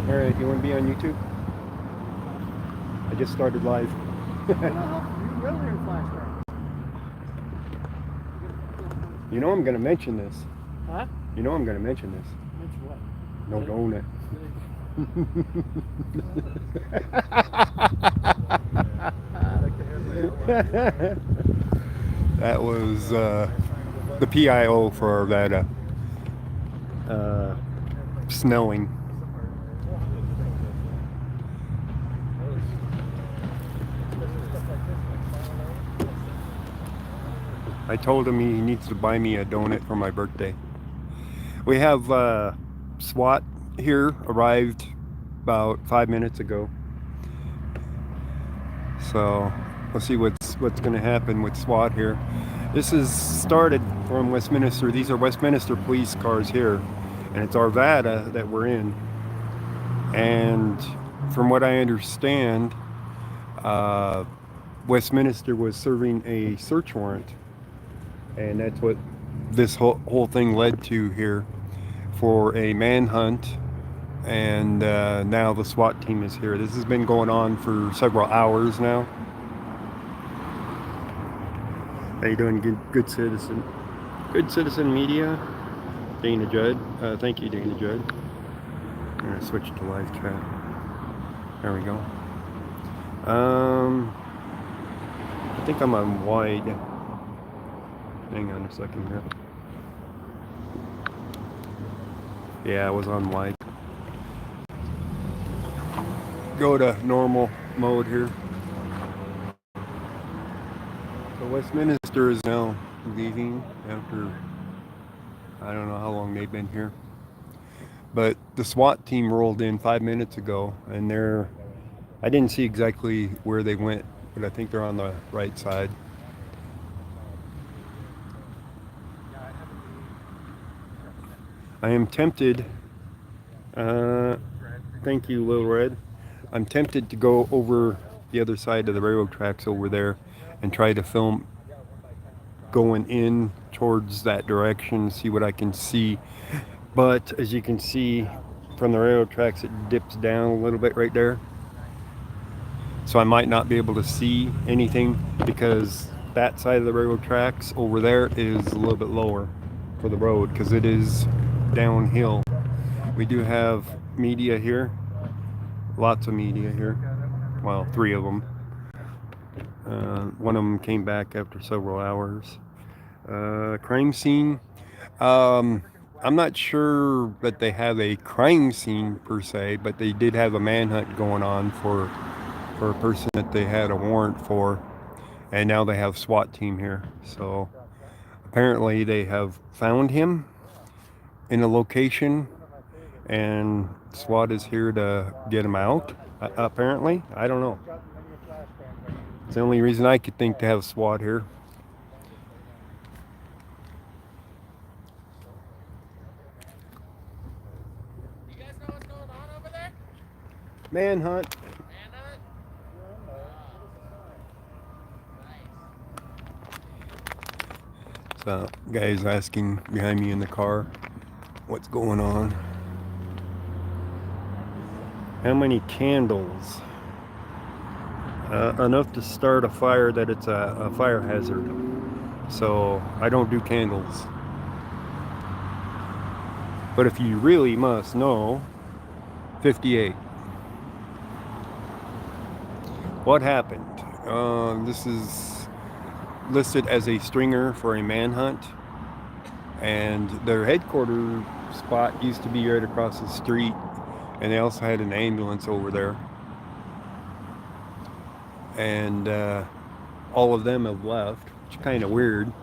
Alright, you want to be on YouTube? I just started live. You know I'm going to mention this. Huh? You know I'm going to mention this. Mention what? Don't own it. That was the PIO for Arvada. Snowing. I told him he needs to buy me a donut for my birthday. We have SWAT here, arrived about 5 minutes ago. So we'll see what's going to happen with SWAT here. This is started from Westminster. These are Westminster police cars here, and it's Arvada that we're in. And from what I understand, Westminster was serving a search warrant, and that's what this whole thing led to here, for a manhunt. And now the SWAT team is here. This has been going on for several hours now. How you doing, good citizen? Good citizen media. Dana Judd. Thank you, Dana Judd. I'm gonna switch to live chat. There we go. I think I'm on wide. Hang on a second here. Yeah, I was on wide. Go to normal mode here. So Westminster is now leaving after, I don't know how long they've been here. But the SWAT team rolled in 5 minutes ago, and I didn't see exactly where they went, but I think they're on the right side. I am tempted, thank you, Lil Red. I'm tempted to go over the other side of the railroad tracks over there and try to film going in towards that direction, see what I can see. But as you can see from the railroad tracks, it dips down a little bit right there. So I might not be able to see anything because that side of the railroad tracks over there is a little bit lower for the road because it is downhill. We do have media here. Lots of media here. Well, 3 of them. One of them came back after several hours. Crime scene. I'm not sure that they have a crime scene per se, but they did have a manhunt going on for a person that they had a warrant for, and now they have SWAT team here. So apparently they have found him in a location, and SWAT is here to get him out, apparently. I don't know. It's the only reason I could think to have SWAT here. You guys know what's going on over there? Manhunt. Manhunt? Nice. So, guys asking behind me in the car what's going on. How many candles? Enough to start a fire that it's a fire hazard. So I don't do candles. But if you really must know, 58. What happened? This is listed as a stringer for a manhunt, and their headquarters spot used to be right across the street, and they also had an ambulance over there. And all of them have left, which is kind of weird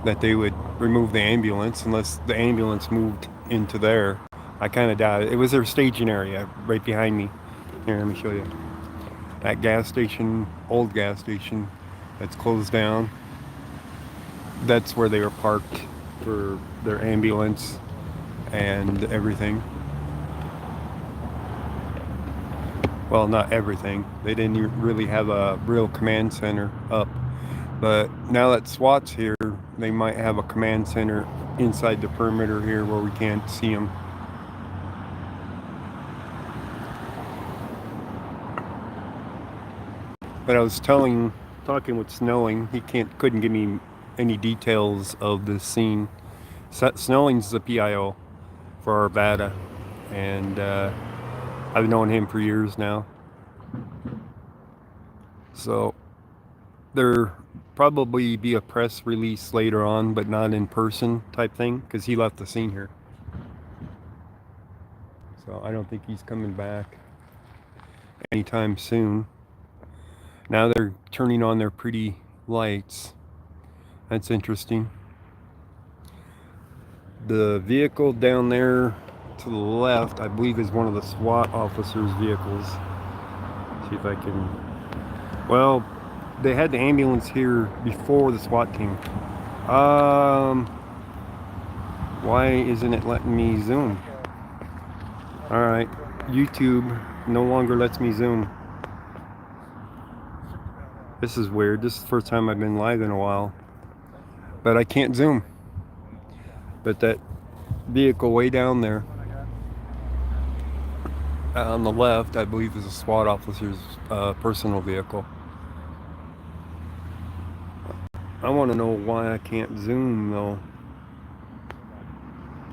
that they would remove the ambulance unless the ambulance moved into there. I kind of doubt it. It was their staging area right behind me. Here, let me show you. That gas station, old gas station that's closed down, that's where they were parked for their ambulance and everything. Well, not everything. They didn't really have a real command center up. But now that SWAT's here, they might have a command center inside the perimeter here where we can't see them. But I was talking with Snelling. He couldn't give me any details of the scene. Snelling's the PIO for Arvada, and I've known him for years now. So there probably be a press release later on, but not in person type thing, because he left the scene here. So I don't think he's coming back anytime soon. Now they're turning on their pretty lights. That's interesting. The vehicle down there to the left, I believe, is one of the SWAT officers' vehicles. See if I can. Well, they had the ambulance here before the SWAT team. Why isn't it letting me zoom? Alright, YouTube no longer lets me zoom. This is weird. This is the first time I've been live in a while. But I can't zoom. But that vehicle way down there on the left, I believe, is a SWAT officer's personal vehicle. I want to know why I can't zoom though.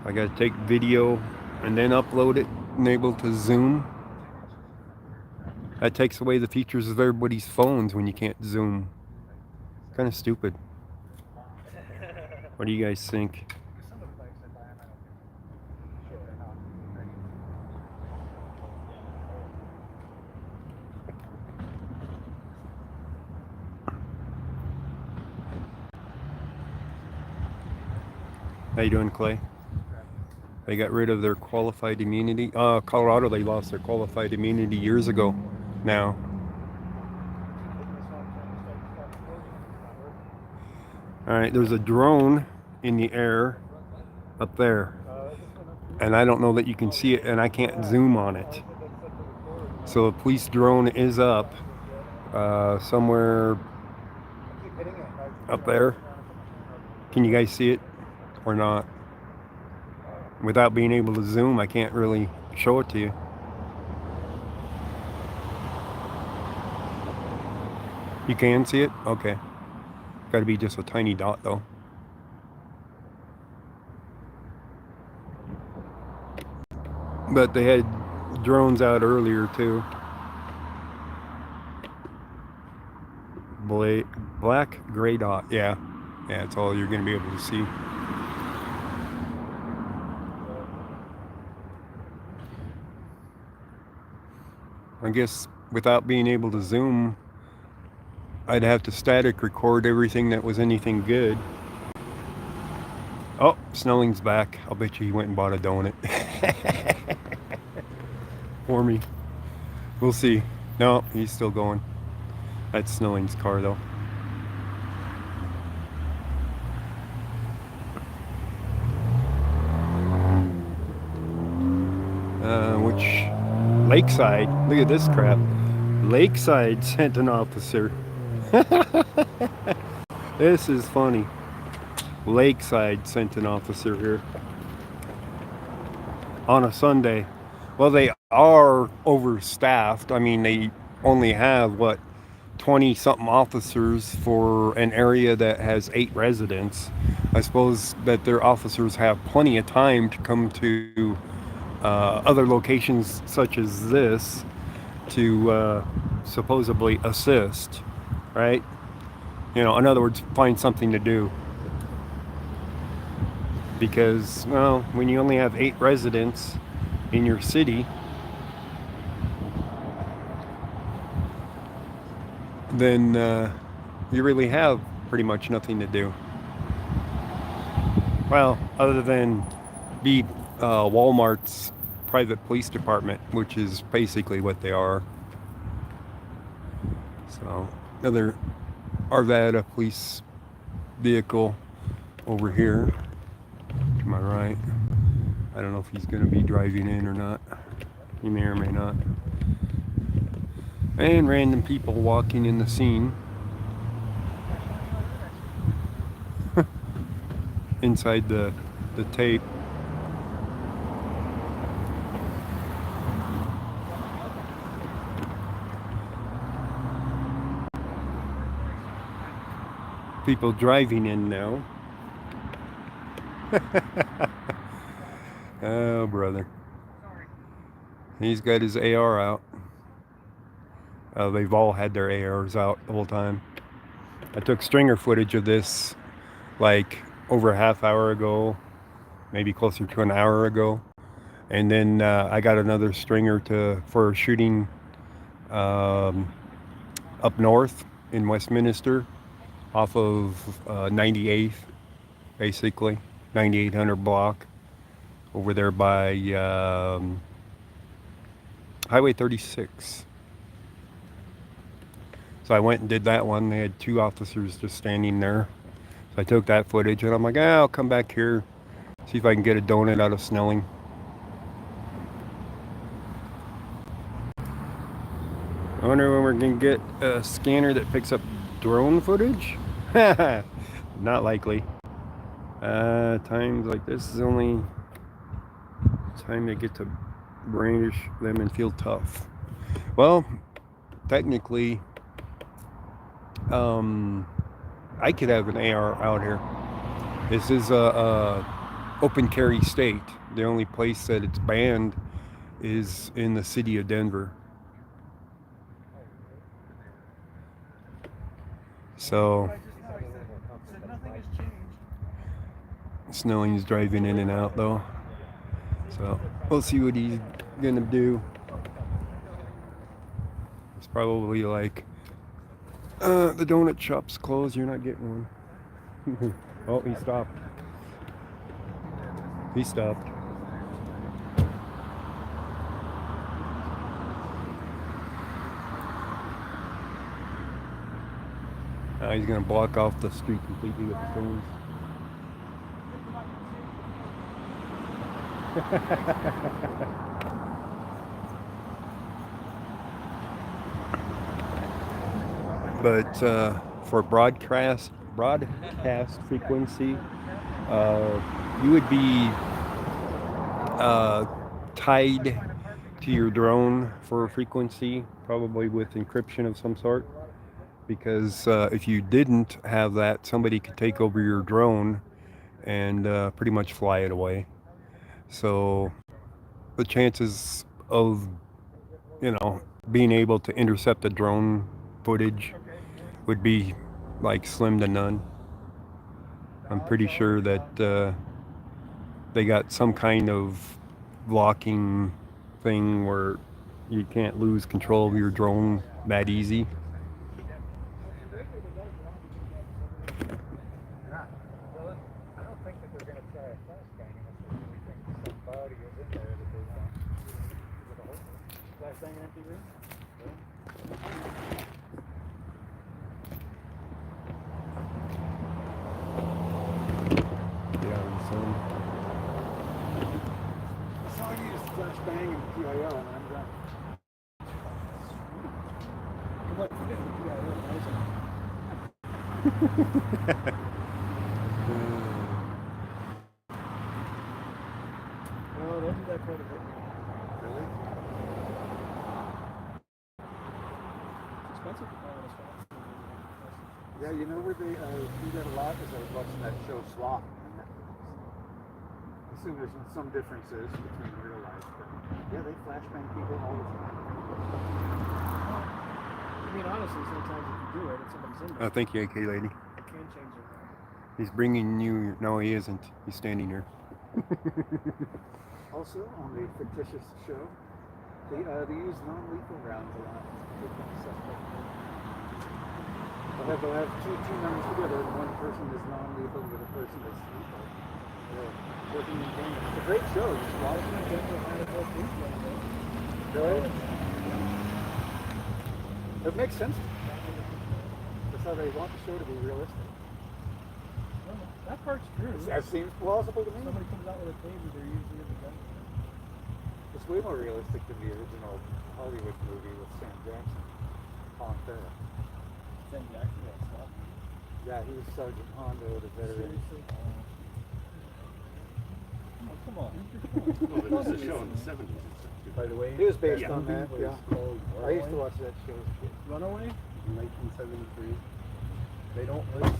I gotta take video and then upload it and able to zoom. That takes away the features of everybody's phones when you can't zoom. Kind of stupid. What do you guys think? How you doing, Clay? They got rid of their qualified immunity. Colorado, they lost their qualified immunity years ago now. Alright, there's a drone in the air up there. And I don't know that you can see it, and I can't zoom on it. So a police drone is up somewhere up there. Can you guys see it or not? Without being able to zoom, I can't really show it to you. You can see it? Okay. Got to be just a tiny dot though. But they had drones out earlier too. Black gray dot. Yeah, that's all you're going to be able to see. I guess without being able to zoom, I'd have to static record everything that was anything good. Oh, Snelling's back. I'll bet you he went and bought a donut. For me. We'll see. No, he's still going. That's Snelling's car though. Which Lakeside, look at this crap. Lakeside sent an officer. This is funny. Lakeside sent an officer here on a Sunday. Well, they are overstaffed. I mean, they only have 20 something officers for an area that has 8 residents. I suppose that their officers have plenty of time to come to other locations such as this to supposedly assist, right? You know, in other words, find something to do. Because, well, when you only have 8 residents in your city, then you really have pretty much nothing to do. Well, other than be Walmart's private police department, which is basically what they are. So, another Arvada police vehicle over here to my right. I don't know if he's going to be driving in or not. He may or may not. And random people walking in the scene. Inside the tape. people driving in now. Oh, brother. He's got his AR out. They've all had their ARs out the whole time. I took stringer footage of this like over a half hour ago, maybe closer to an hour ago. And then I got another stringer for shooting up north in Westminster off of 98th, basically, 9800 block over there by Highway 36. So I went and did that one. They had 2 officers just standing there. So I took that footage and I'm like, I'll come back here, see if I can get a donut out of Snelling. I wonder when we're going to get a scanner that picks up drone footage? Not likely. Times like this is only time they get to brandish them and feel tough. Well, technically, I could have an AR out here. This is a open carry state. The only place that it's banned is in the city of Denver. So Snelling's driving in and out though. So we'll see what he's gonna do. It's probably like the donut shop's closed, you're not getting one. Oh, he stopped. He stopped. Now he's gonna block off the street completely with the phones. But for broadcast frequency, you would be tied to your drone for frequency, probably with encryption of some sort. Because if you didn't have that, somebody could take over your drone and pretty much fly it away. So the chances of, being able to intercept the drone footage would be like slim to none. I'm pretty sure that they got some kind of blocking thing where you can't lose control of your drone that easy. Well, they do that quite a bit. Really? It's expensive to buy this one. Yeah, you know where they do that a lot is I was watching that show Sloth on Netflix. I assume there's some differences between real life, but yeah, they flashbang people all the time. I mean, honestly, sometimes if you do it and somebody's in there, Oh, thank you, AK lady. it can change their mind. He's bringing you. No, he isn't. He's standing here. Also, on the fictitious show, they use non-lethal rounds a lot. They'll have two team members together, and one person is non-lethal, the other person is lethal. They're working in tandem. It's a great show. You should watch it. Really? It makes sense. That's how they want the show to be realistic. Well, that part's true. That seems plausible to me. Somebody comes out with a baby, they're usually in the gun. It's way more realistic than the original Hollywood movie with Sam Jackson, Colin Farrell. Sam Jackson, that's not. Yeah, he was Sergeant Hondo, the veteran. Seriously? Oh, come on. Well, there was a show in the 70s. By the way, He was based Yeah. on that, yeah. I used to watch that show as a kid. Runaway? In 1973. They don't list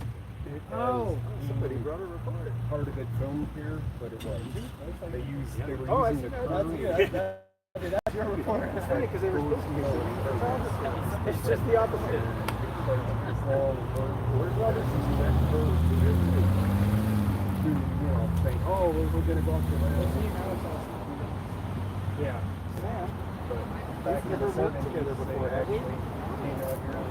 Oh, somebody brought a reporter. Part of it filmed here, but it was. They were Oh, using the that's crew. that's your reporter. It's funny because they were supposed to be filming photography. It's just the opposite. Where's Robert? Saying, oh, we're gonna go up to the Yeah. Sam, back we've in never the worked 70s, together they before, have we? actually came out here and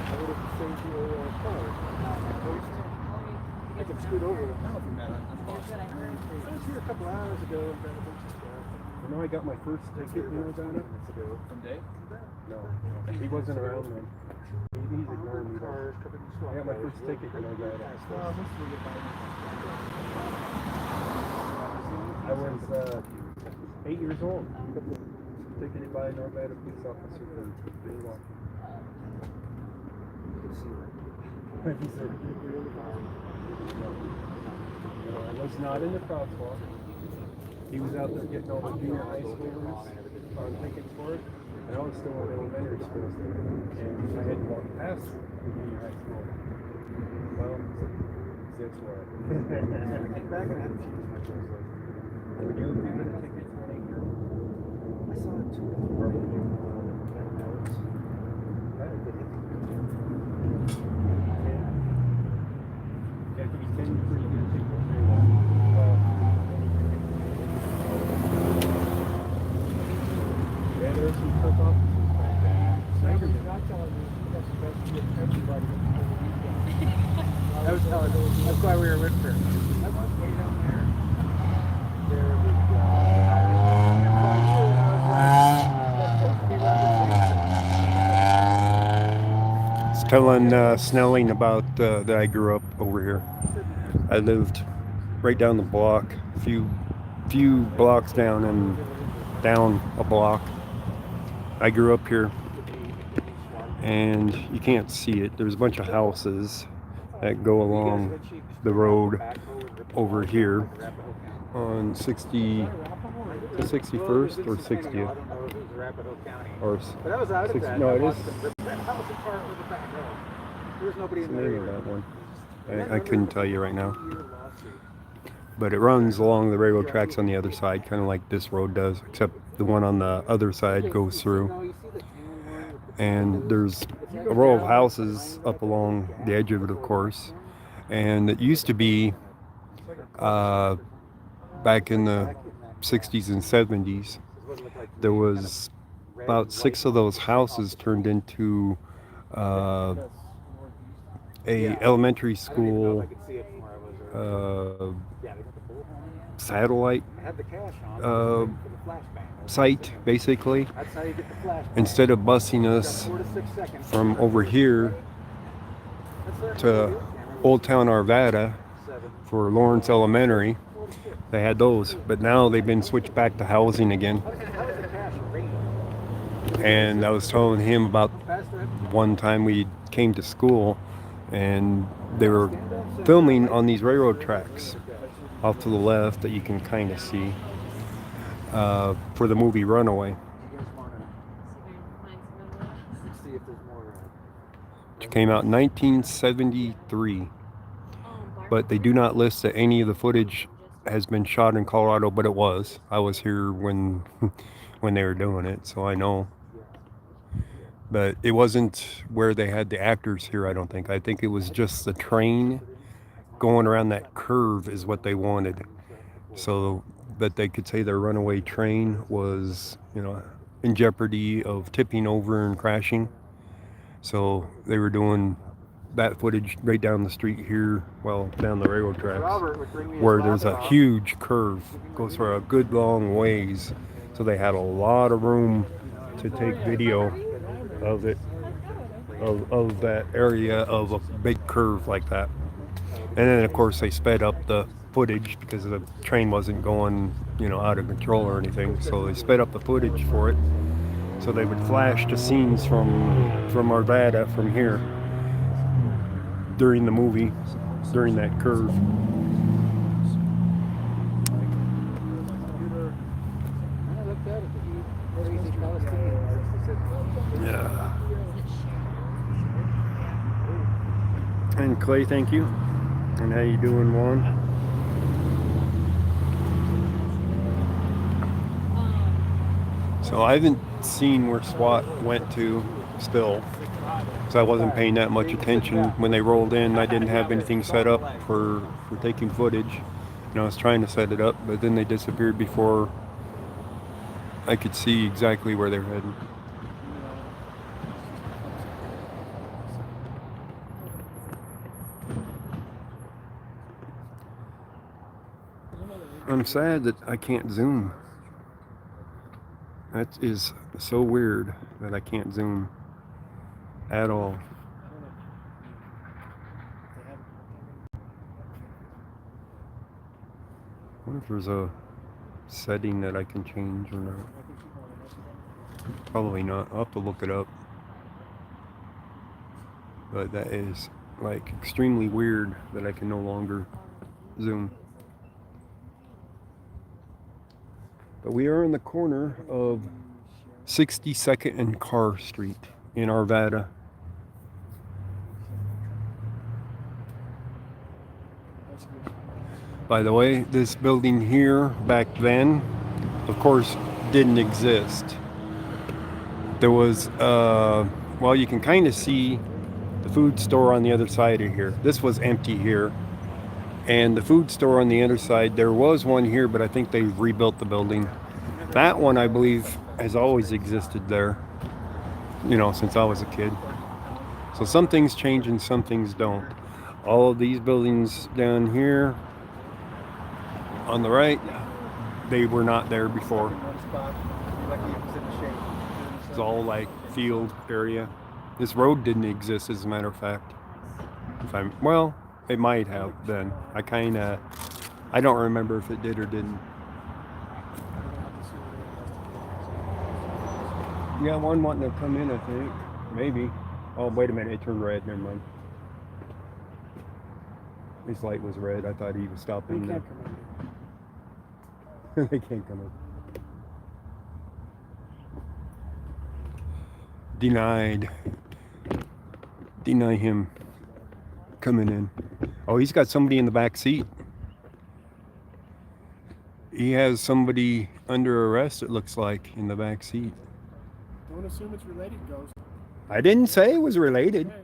I would have saved you a car. I can scoot over. I was here a couple hours ago and got a bunch of stuff. you know, I got my first ticket in Arvada. From Dave? No, he wasn't around then. He's ignoring me. Cars covered in swamp. I got my first ticket in Arvada. I was 8 years old. Ticketed by an Arvada police officer for jaywalking. He said, no, I was not in the crosswalk. He was out there getting all the junior high schoolers on tickets for it. And I was still in elementary school. And I had to walk past the junior high school. Well, that's why. Back and I had to choose my choice. Would you have given a ticket to an 8-year-old? I saw it too. Or would you? Yeah, it could be 10 pretty good tickets. Yeah, there's some tough officers back there. I was telling her, that's why we were with her. I was way down there. There was, It's telling Snelling about that I grew up over here. I lived right down the block, a few blocks down and down a block. I grew up here, and you can't see it. There's a bunch of houses that go along the road over here on 60 the 61st or 60th. I don't know if it was Arapahoe County. Or But I was out of 60, that. no, I it is. watched that house apart with the back row. There was nobody What's in the the name of area. that one? I couldn't tell you right now. But it runs along the railroad tracks on the other side, kind of like this road does, except the one on the other side goes through. And there's a row of houses up along the edge of it, of course. And it used to be, back in the 60s and 70s, there was about 6 of those houses turned into a elementary school satellite site, basically. Instead of busing us from over here to Old Town Arvada for Lawrence Elementary, they had those, but now they've been switched back to housing again. And I was telling him about one time we came to school and they were filming on these railroad tracks off to the left that you can kind of see for the movie Runaway, which came out in 1973. But they do not list that any of the footage has been shot in Colorado, but it was. I was here when they were doing it, so I know. But it wasn't where they had the actors here, I don't think. I think it was just the train going around that curve is what they wanted. So that they could say their runaway train was, in jeopardy of tipping over and crashing. So they were doing that footage right down the street here, down the railroad tracks, where there's a huge curve, goes for a good long ways. So they had a lot of room to take video of it, of that area of a big curve like that. And then of course they sped up the footage because the train wasn't going, out of control or anything. So they sped up the footage for it. So they would flash the scenes from Arvada from here during the movie, during that curve. Yeah. And Clay, thank you. And how you doing, Juan? So I haven't seen where SWAT went to still. So I wasn't paying that much attention when they rolled in. I didn't have anything set up for taking footage. And I was trying to set it up, but then they disappeared before I could see exactly where they're heading. I'm sad that I can't zoom. That is so weird that I can't zoom at all. I wonder if there's a setting that I can change or not. Probably not. I'll have to look it up. But that is like extremely weird that I can no longer zoom. But we are in the corner of 62nd and Carr Street in Arvada. By the way, this building here back then, of course, didn't exist. There was, well, you can kind of see the food store on the other side of here. This was empty here. And the food store on the other side, there was one here, but I think they rebuilt the building. That one, I believe, has always existed there, you know, since I was a kid. So some things change and some things don't. All of these buildings down here on the right, they were not there before. It's all like field area. This road didn't exist, as a matter of fact. Well, it might have then. I don't remember if it did or didn't. You got one wanting to come in, I think. Maybe. Oh, wait a minute. It turned red. Never mind. His light was red. I thought he was stopping. They can't come in. Denied. Deny him coming in. Oh, he's got somebody in the back seat. He has somebody under arrest, it looks like, in the back seat. Don't assume it's related, Ghost. I didn't say it was related. Okay.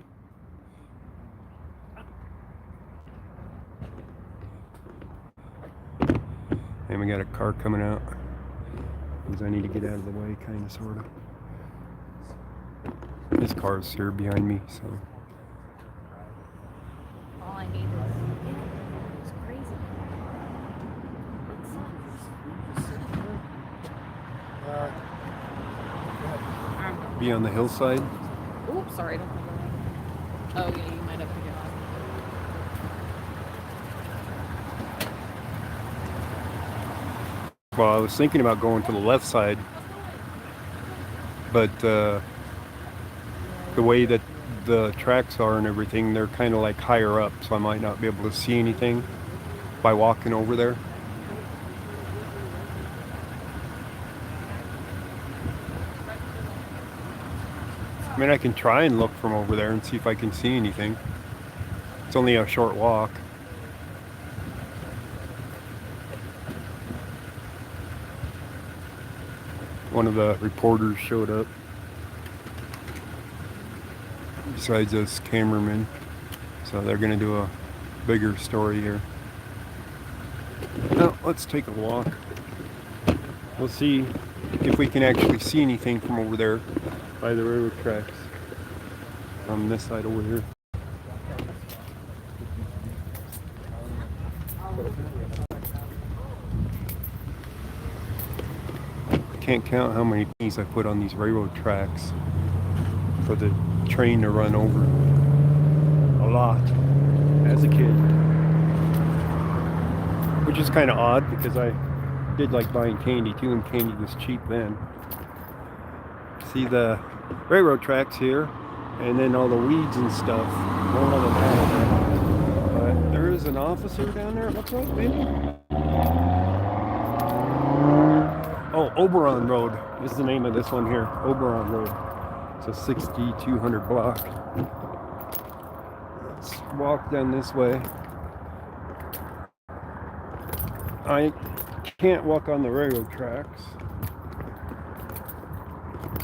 And we got a car coming out. Because I need to get out of the way, kind of, sort of. This car's here behind me, so. All I need is it's crazy. Be on the hillside. Oops, sorry. Don't think of that. Oh yeah, you might have to get off. Well, I was thinking about going to the left side, but the way that the tracks are and everything, they're kind of like higher up, so I might not be able to see anything by walking over there. I mean, I can try and look from over there and see if I can see anything. It's only a short walk. One of the reporters showed up. Besides us cameramen. So they're going to do a bigger story here. Now, let's take a walk. We'll see if we can actually see anything from over there by the railroad tracks. From this side over here. Can't count how many things I put on these railroad tracks for the train to run over. A lot. As a kid. Which is kind of odd because I did like buying candy too, and candy was cheap then. See the railroad tracks here, and then all the weeds and stuff. Going on the path. But there is an officer down there, it looks like, maybe? Oh, Oberon Road is the name of this one here. Oberon Road. It's a 6200 block. Let's walk down this way. I can't walk on the railroad tracks.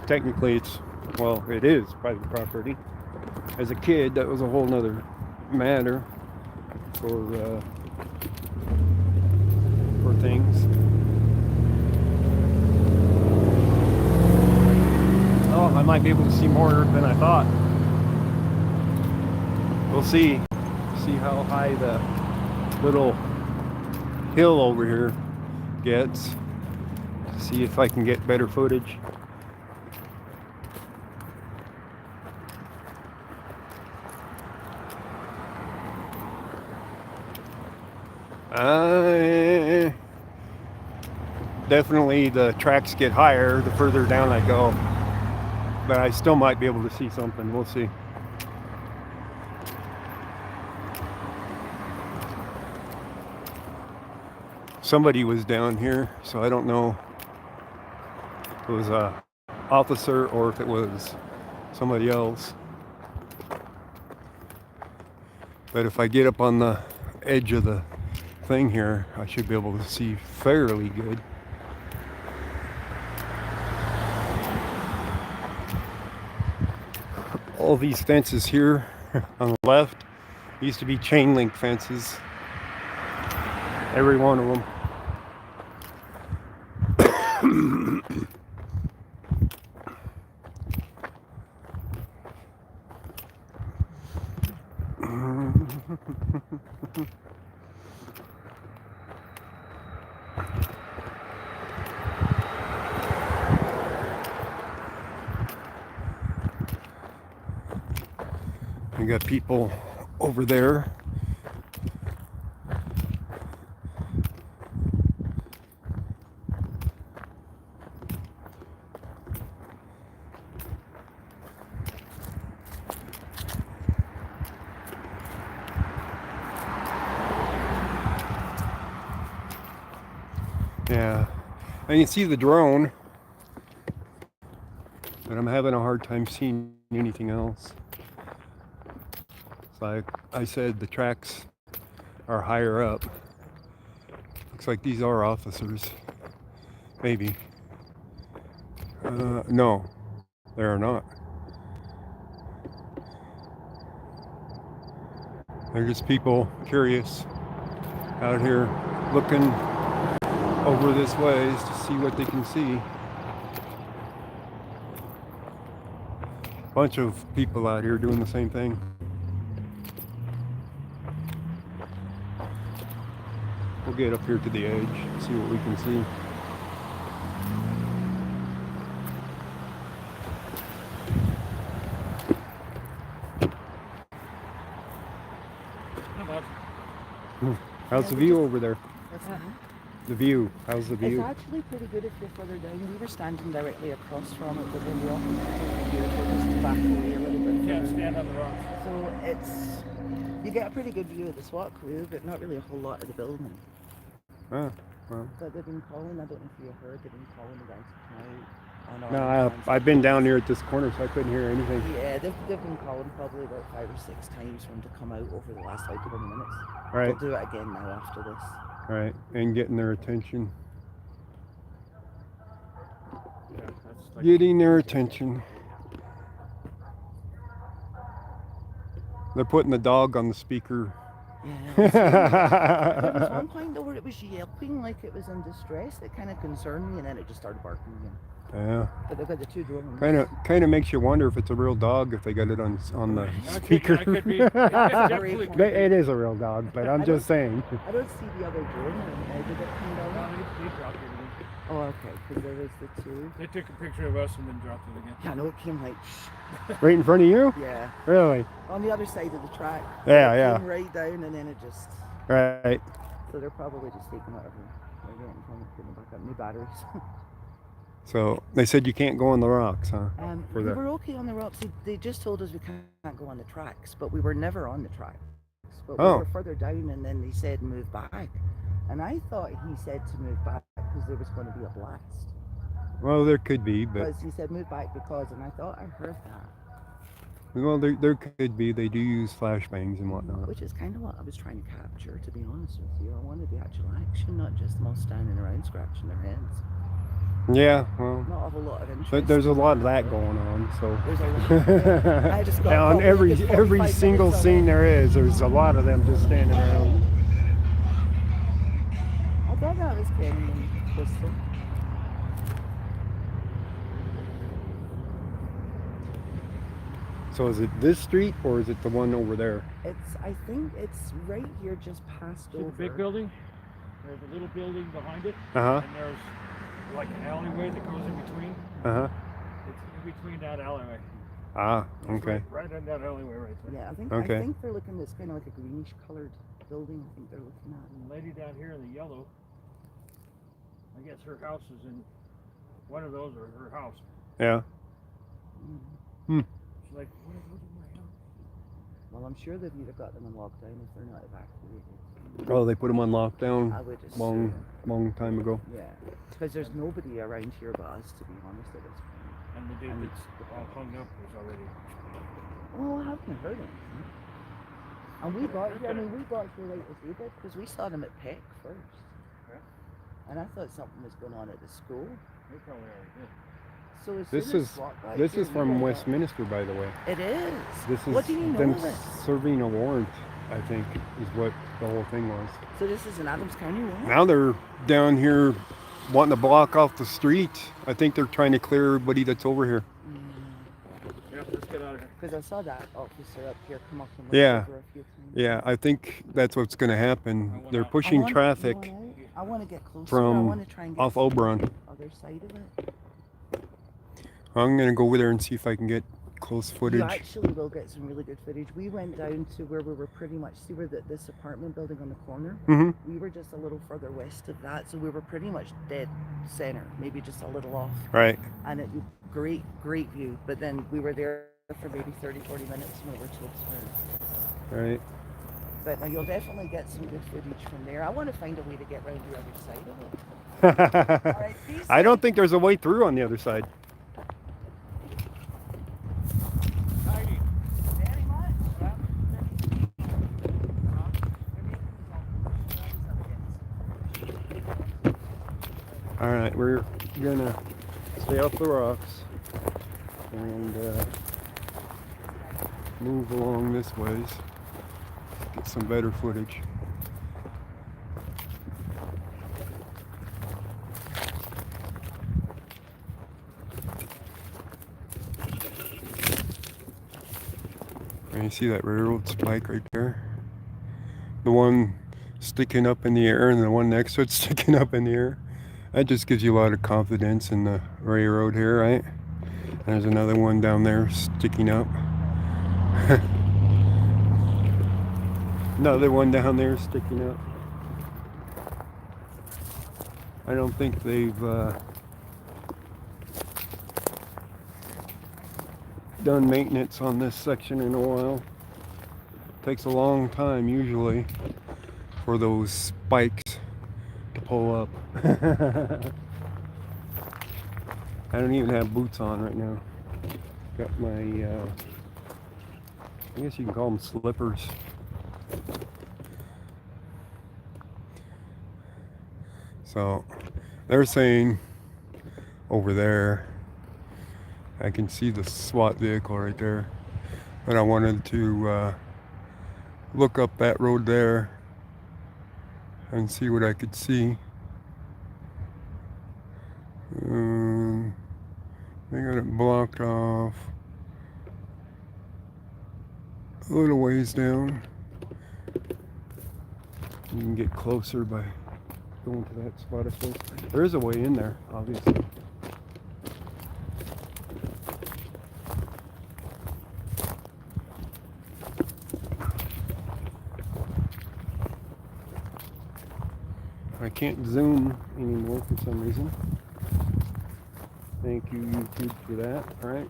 Technically, it is private property. As a kid, that was a whole nother matter for things. Oh, I might be able to see more than I thought. We'll see. See how high the little hill over here gets. See if I can get better footage. Definitely the tracks get higher the further down I go. But I still might be able to see something. We'll see. Somebody was down here, so I don't know if it was a officer or if it was somebody else. But if I get up on the edge of the thing here, I should be able to see fairly good. All these fences here on the left used to be chain link fences. Every one of them. We got people over there. Yeah, I can see the drone, but I'm having a hard time seeing anything else. Like I said, the tracks are higher up. Looks like these are officers. Maybe. No, they are not. They're just people curious out here looking over this way to see what they can see. Bunch of people out here doing the same thing. We'll get up here to the edge, see what we can see. How's the view over there? The view. How's the view? It's actually pretty good if you're further down. We were standing directly across from it, but then the office beautiful just to back away a little bit. You can't stand on the rocks. So you get a pretty good view of the SWAT crew, but not really a whole lot of the building. Oh, well. But they've been calling, I don't know if you heard, they've been calling the guys to come out. No, I've been down here at this corner, so I couldn't hear anything. Yeah, they've been calling probably about 5 or 6 times for them to come out over the last 20 minutes. Right. They'll do it again now after this. Right, and getting their attention. Yeah, that's like Getting their attention. They're putting the dog on the speaker. Yeah. There was one point though where it was yelping like it was in distress. It kind of concerned me, and then it just started barking again. Yeah. But they've got the 2 drones. Kind of makes you wonder if it's a real dog if they got it on the speaker. Could be. Definitely could be. It is a real dog, but I'm just saying. I don't see the other drone. Did it come down? They dropped it again. Oh, okay, because there was the 2. They took a picture of us and then dropped it again. Yeah, no, it came like, Right in front of you? yeah, Really? on the other side of the track. Yeah, It yeah. came right down, and then it just. Right. So they're probably just taking whatever they're getting from it, putting it back up. New batteries. So they said you can't go on the rocks, huh? For We the- were okay on the rocks. They just told us we can't go on the tracks, but we were never on the tracks. But Oh. we were further down, and then they said move back. And I thought he said to move back because there was going to be a blast. Well, there could be, but Because he said move back because, and I thought I heard that. Well, there could be. They do use flashbangs and whatnot. Which is kind of what I was trying to capture, to be honest with you. I wanted the actual action, not just them all standing around scratching their heads. Yeah, well, Not a whole lot of interest. but there's a lot of that going on. So There's a lot. I just got on probably a good every 45 single minutes of scene it. there is, there's a lot of them just standing around. I thought that was Kenny and Crystal. So is it this street or is it the one over there? I think it's right here, just passed See over. the big building? There's a little building behind it, Uh and there's like an alleyway that goes in between. huh. It's in between that alleyway. Ah, It's okay. Right in that alleyway right there. Yeah, I Okay. think they're looking. It's kind of like a greenish colored building. I think they're looking at. And the lady down here in the yellow, I guess her house is in one of those, or her house. Yeah. Mm. She's like, what is my house? Well, I'm sure they've either got them in lockdown if they're not evacuated. Oh, they put them on lockdown I would assume. long time ago. Yeah, because there's nobody around here but us, to be honest, at this point. And the dude And that's all hung up was already. Well, I haven't heard anything. And we got here. I mean, we got here right as they did because we saw them at Peck first. Yeah. And I thought something was going on at the school. They probably already did. So as This soon as is SWAT got this here, is we from went up. Westminster, by the way. It is. This is What do you know them of it? serving a warrant, I think, is what the whole thing was. So this is an Adams County one? Now they're down here wanting to block off the street. I think they're trying to clear everybody that's over here. Yeah, let's get out of here. Because I saw that officer up here come up and look Yeah. over a few times. Yeah, I think that's what's going to happen. They're I pushing want- traffic I want to get closer. I from want to try and get off to Oberon. the other side of it. I'm going to go over there and see if I can get close You footage. actually will get some really good footage. We went down to where we were pretty much, see where this apartment building on the corner? Hmm. We were just a little further west of that, so we were pretty much dead center, maybe just a little off. Right. And it great view. But then we were there for maybe 30, 40 minutes and we were told to turn. Right. But you'll definitely get some good footage from there. I want to find a way to get around the other side of it. All right, peace. I don't think there's a way through on the other side. Very much. All right, we're gonna stay off the rocks and move along this ways. Get some better footage. And you see that railroad spike right there? The one sticking up in the air and the one next to it sticking up in the air. That just gives you a lot of confidence in the railroad here, right? There's another one down there sticking up. Another one down there sticking up. I don't think they've done maintenance on this section in a while. Takes a long time usually for those spikes to pull up. I don't even have boots on right now. Got my, I guess you can call them slippers. So they're saying over there, I can see the SWAT vehicle right there, but I wanted to look up that road there and see what I could see. They got it blocked off a little ways down. You can get closer by going to that spot, I suppose. There is a way in there, obviously. I can't zoom anymore for some reason. Thank you, YouTube, for that. All right.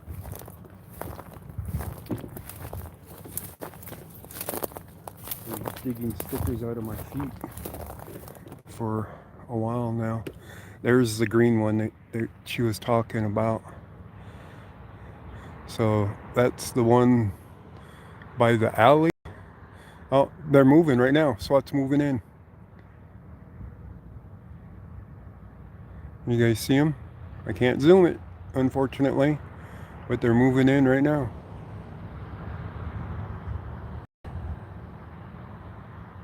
I'm digging stickers out of my feet for a while now. There's the green one that she was talking about. So that's the one by the alley. Oh, they're moving right now. SWAT's moving in. You guys see them? I can't zoom it, unfortunately, but they're moving in right now.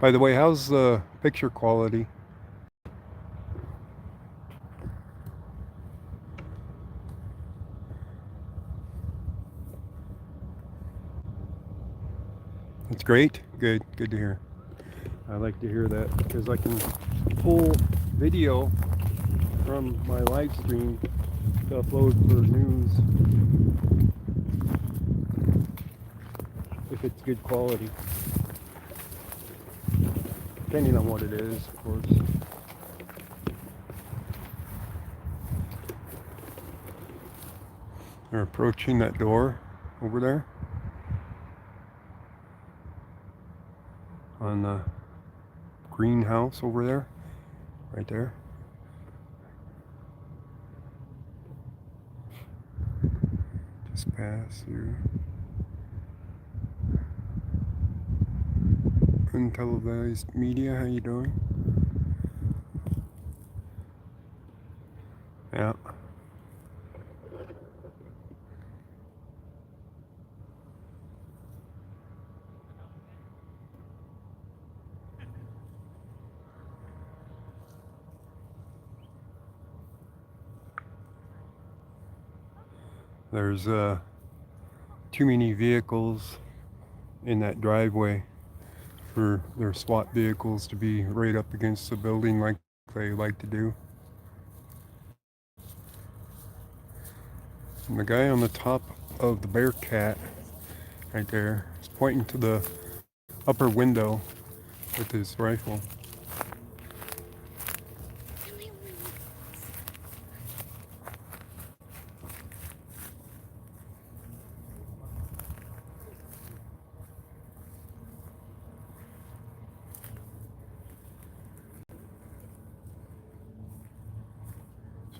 By the way, how's the picture quality? It's great. Good to hear. I like to hear that because I can pull video from my live stream to upload for news if it's good quality. Depending on what it is, of course. They're approaching that door over there on the greenhouse over there, right there. Just pass through. Untelevised media, how you doing? Yeah. There's too many vehicles in that driveway for their SWAT vehicles to be right up against the building like they like to do. And the guy on the top of the Bearcat right there is pointing to the upper window with his rifle.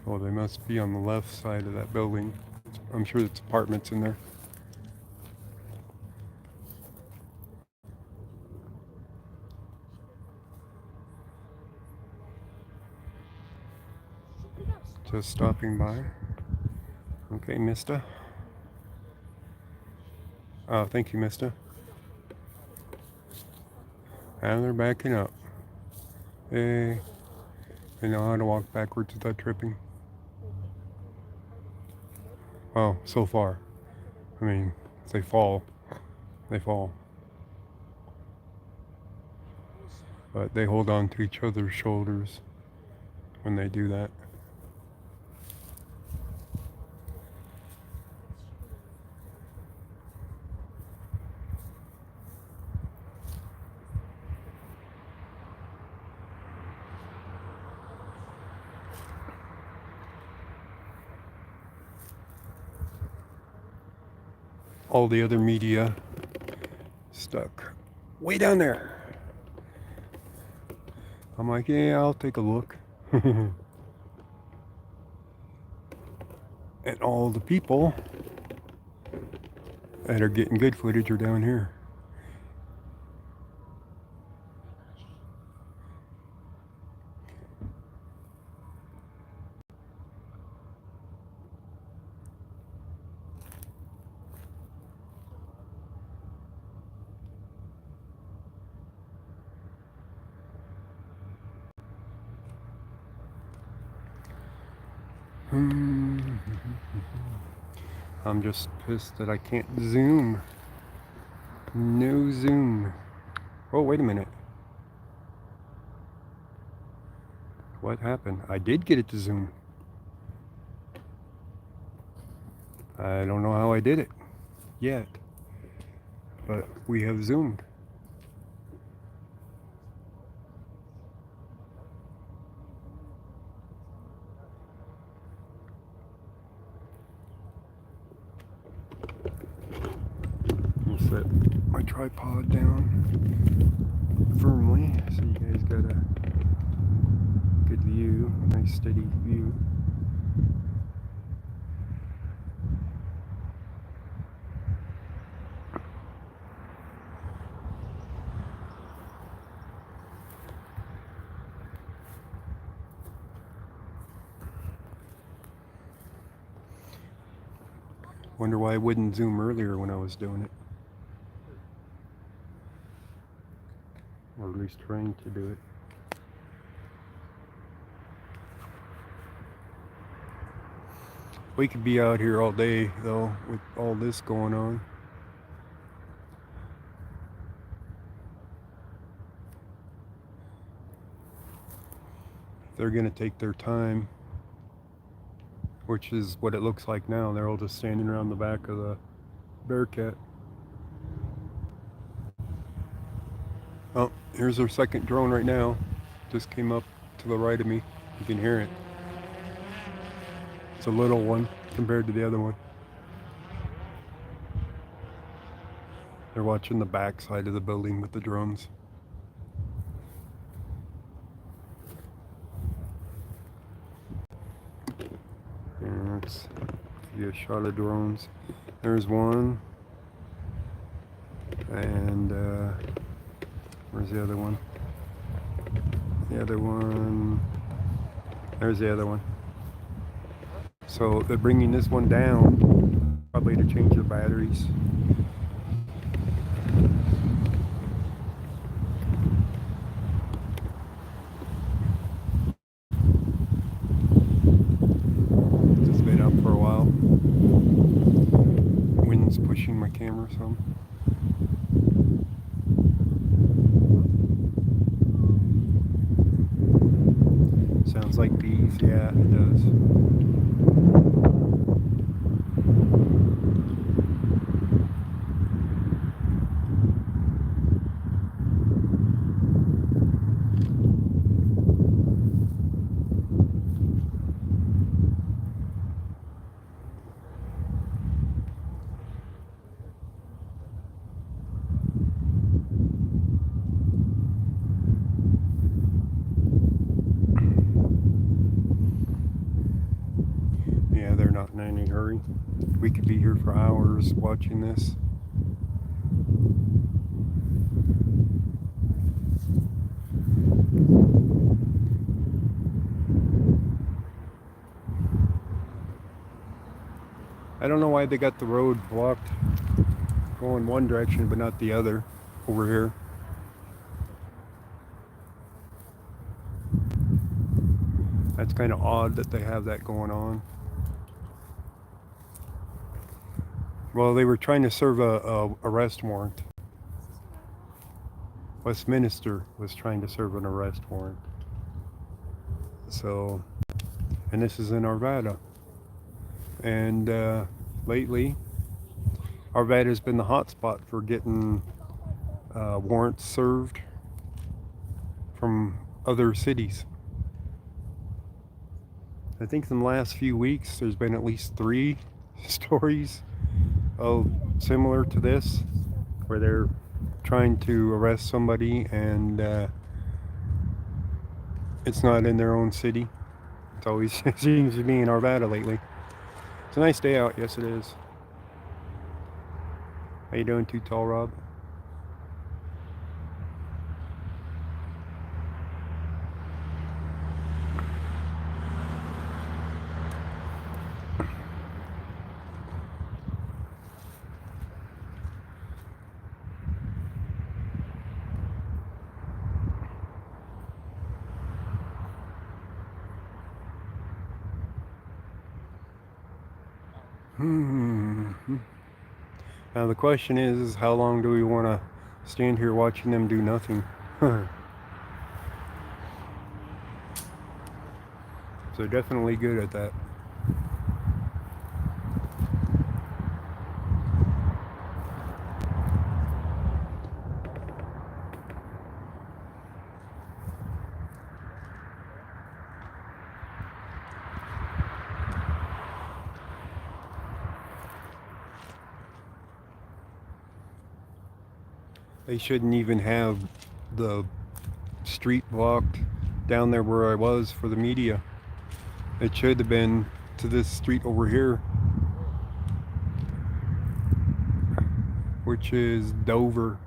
So they must be on the left side of that building. I'm sure it's apartments in there. Just stopping by. Okay, mister. Oh, thank you, mister. And they're backing up. Hey, they know how to walk backwards without tripping. Well, so far. I mean, if they fall, they fall. But they hold on to each other's shoulders when they do that. All the other media stuck way down there. I'm like, yeah, I'll take a look. And all the people that are getting good footage are down here. I'm just pissed that I can't zoom. No zoom. Oh, wait a minute. What happened? I did get it to zoom. I don't know how I did it yet, but we have zoomed. I'll set my tripod down firmly so you guys got a good view, nice steady view. Wonder why I wouldn't zoom earlier when I was doing it. Or at least trying to do it. We could be out here all day though with all this going on. They're gonna take their time, which is what it looks like now. They're all just standing around the back of the Bearcat. Oh, here's our second drone right now. Just came up to the right of me. You can hear it. It's a little one compared to the other one. They're watching the back side of the building with the drones. And let's give you a shot of drones. There's one. And where's the other one? The other one. There's the other one. So they're bringing this one down, probably to change the batteries. It's been up for a while. Wind's pushing my camera some. Sounds like bees, yeah, it does. Yeah, they're not in any hurry. We could be here for hours watching this. I don't know why they got the road blocked going one direction but not the other over here. That's kind of odd that they have that going on. Well, they were trying to serve a arrest warrant. Westminster was trying to serve an arrest warrant. So, and this is in Arvada. And lately, Arvada has been the hot spot for getting warrants served from other cities. I think in the last few weeks, there's been at least 3 stories of similar to this, where they're trying to arrest somebody and it's not in their own city. It's always seems to be in Arvada lately. It's a nice day out. Yes, it is. How you doing, Too Tall Rob? Now the question is how long do we want to stand here watching them do nothing? So definitely good at that. They shouldn't even have the street blocked down there where I was for the media. It should have been to this street over here, which is Dover.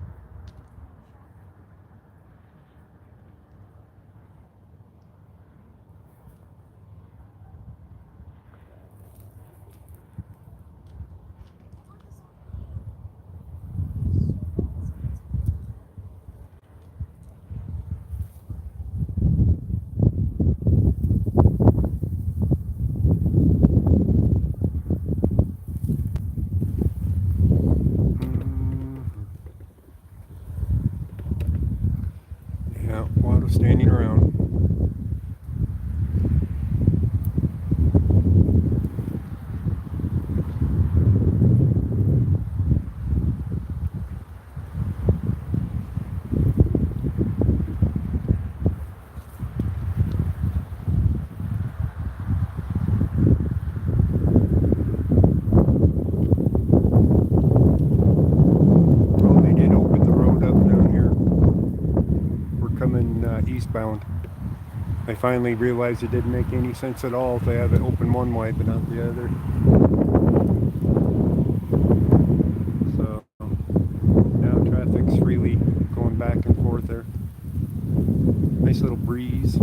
playing around. Oh, they did open the road up down here. We're coming eastbound. I finally realized it didn't make any sense at all if they have it open one way but not the other. So now traffic's freely going back and forth there. Nice little breeze.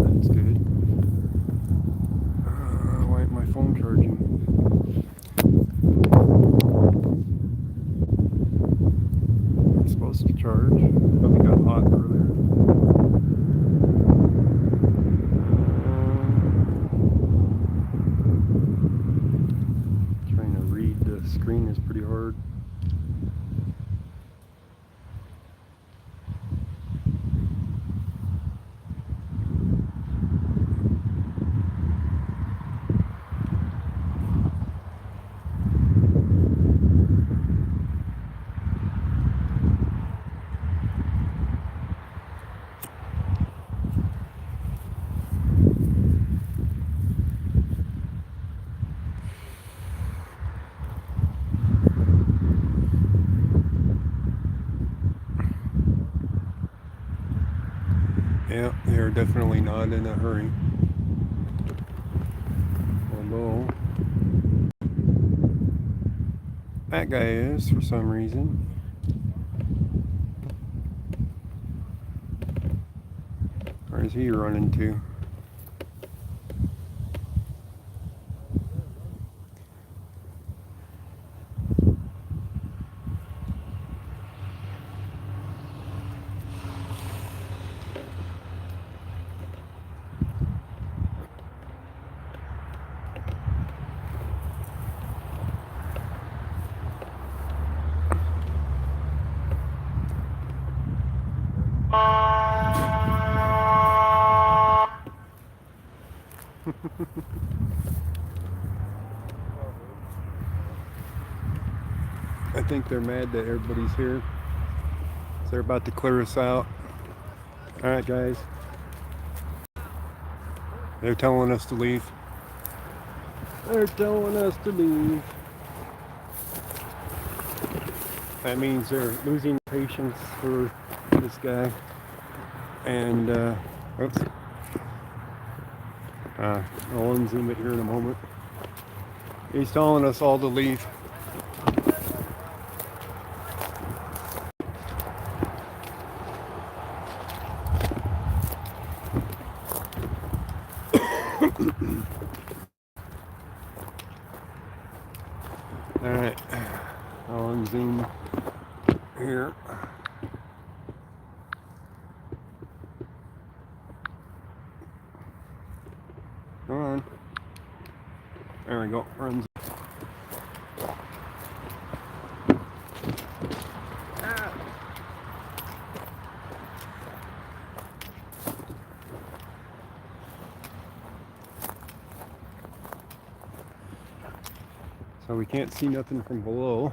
That's good. Why isn't my phone charging? It's supposed to charge. Probably got hot earlier. Trying to read the screen is pretty hard. Yeah, they're definitely not in a hurry. Although that guy is for some reason. Where is he running to? I think they're mad that everybody's here. So they're about to clear us out. Alright guys. They're telling us to leave. They're telling us to leave. That means they're losing patience for this guy. And, oops. I'll unzoom it here in a moment. He's telling us all to leave. Alright, I'll unzoom here. Come on. There we go. Runs. So we can't see nothing from below.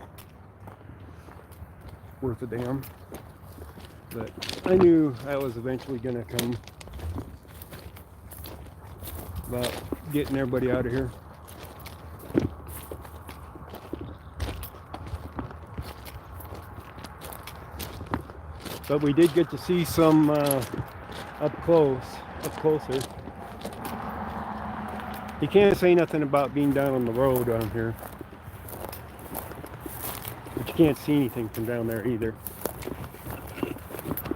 Worth a damn. But I knew that was eventually gonna come. About getting everybody out of here. But we did get to see some up closer. You can't say nothing about being down on the road down here. But you can't see anything from down there either.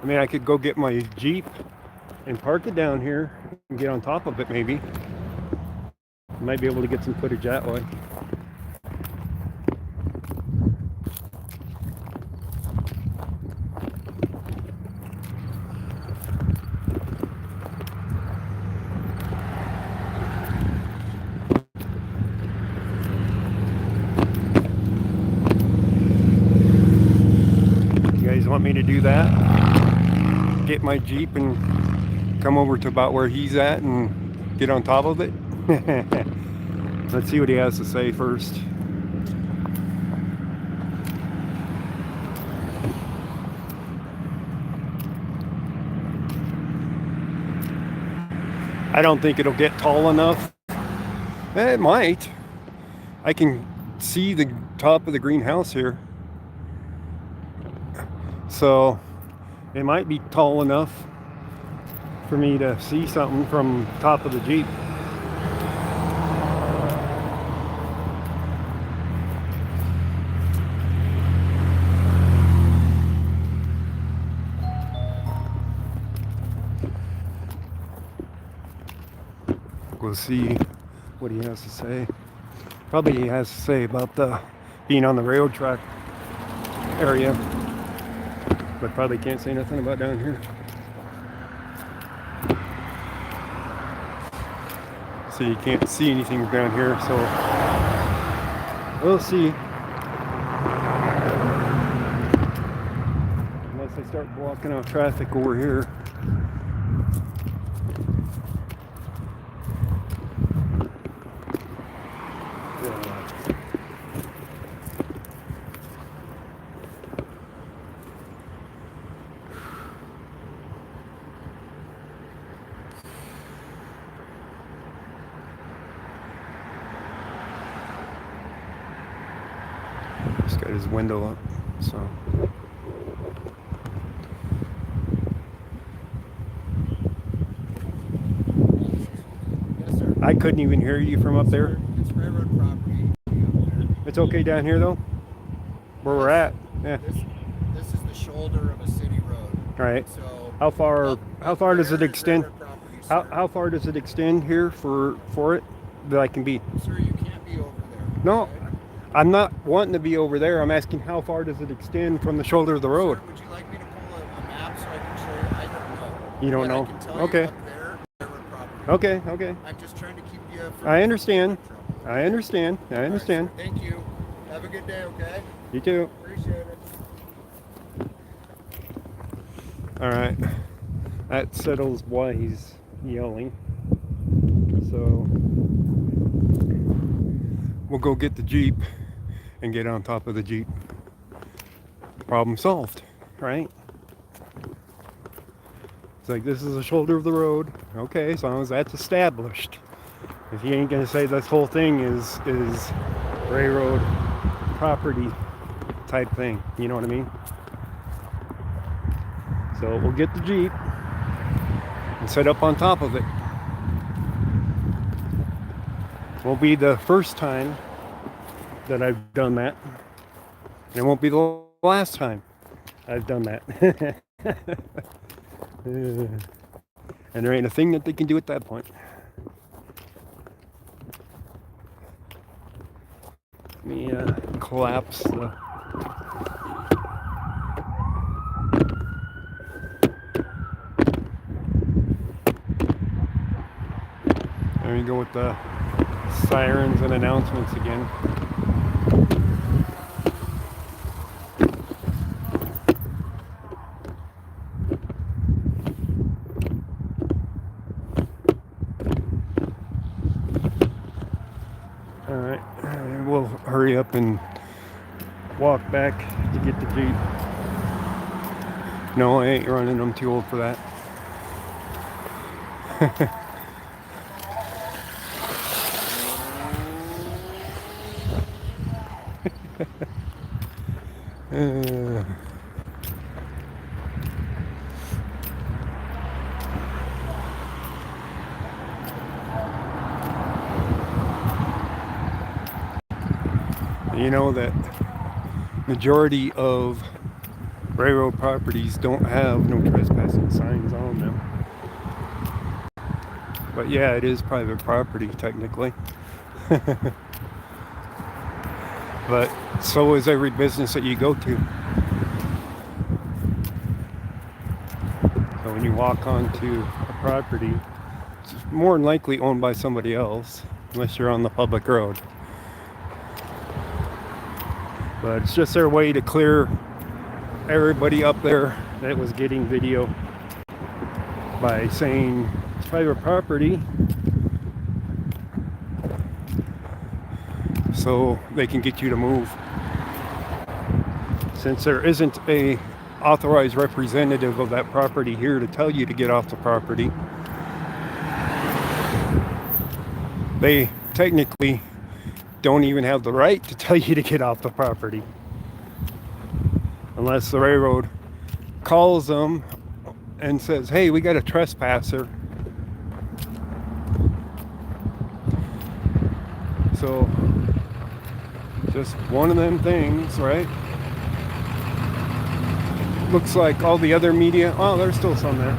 I mean, I could go get my Jeep and park it down here and get on top of it maybe. Might be able to get some footage that way. You guys want me to do that? Get my Jeep and come over to about where he's at and get on top of it? Let's see what he has to say first. I don't think it'll get tall enough. It might. I can see the top of the greenhouse here. So it might be tall enough for me to see something from top of the Jeep. We'll see what he has to say. Probably he has to say about the being on the railroad track area, but probably can't say nothing about down here. So you can't see anything down here, so we'll see. Unless I start blocking off traffic over here. He's got his window up, so. Yes, sir. I couldn't even hear you from up there. It's railroad property up there. It's okay down here though, where we're at. Yeah. This is the shoulder of a city road. All right. So How far does it there is extend? railroad property, sir. How far does it extend here for it that I can be? Sir, you can't be over there. No, okay? I'm not wanting to be over there. I'm asking how far does it extend from the shoulder of the road? Sir, would you like me to pull a map so I can show you? I don't know. You don't But know? I can tell Okay. you up there, railroad property. Okay. I'm just trying to keep you from I understand. trouble. I understand. I All right, understand. sir. Thank you. Have a good day, okay? You too. Appreciate it. All right. That settles why he's yelling. So we'll go get the Jeep and get on top of the Jeep. Problem solved, right? It's like, this is the shoulder of the road. Okay, as long as that's established. If you ain't gonna say this whole thing is railroad property type thing, you know what I mean? So we'll get the Jeep and set up on top of it. Won't be the first time that I've done that. And it won't be the last time I've done that. And there ain't a thing that they can do at that point. Let me collapse the... There you go with the sirens and announcements again. All right, we'll hurry up and walk back to get the Jeep. No, I ain't running. I'm too old for that. You know that majority of railroad properties don't have no trespassing signs on them. But yeah, it is private property technically. But so is every business that you go to. So when you walk onto a property, it's more than likely owned by somebody else, unless you're on the public road. But it's just their way to clear everybody up there that was getting video by saying it's private property, so they can get you to move. Since there isn't a authorized representative of that property here to tell you to get off the property, they technically don't even have the right to tell you to get off the property unless the railroad calls them and says, hey, we got a trespasser. So just one of them things, right? Looks like all the other media, oh, there's still some there.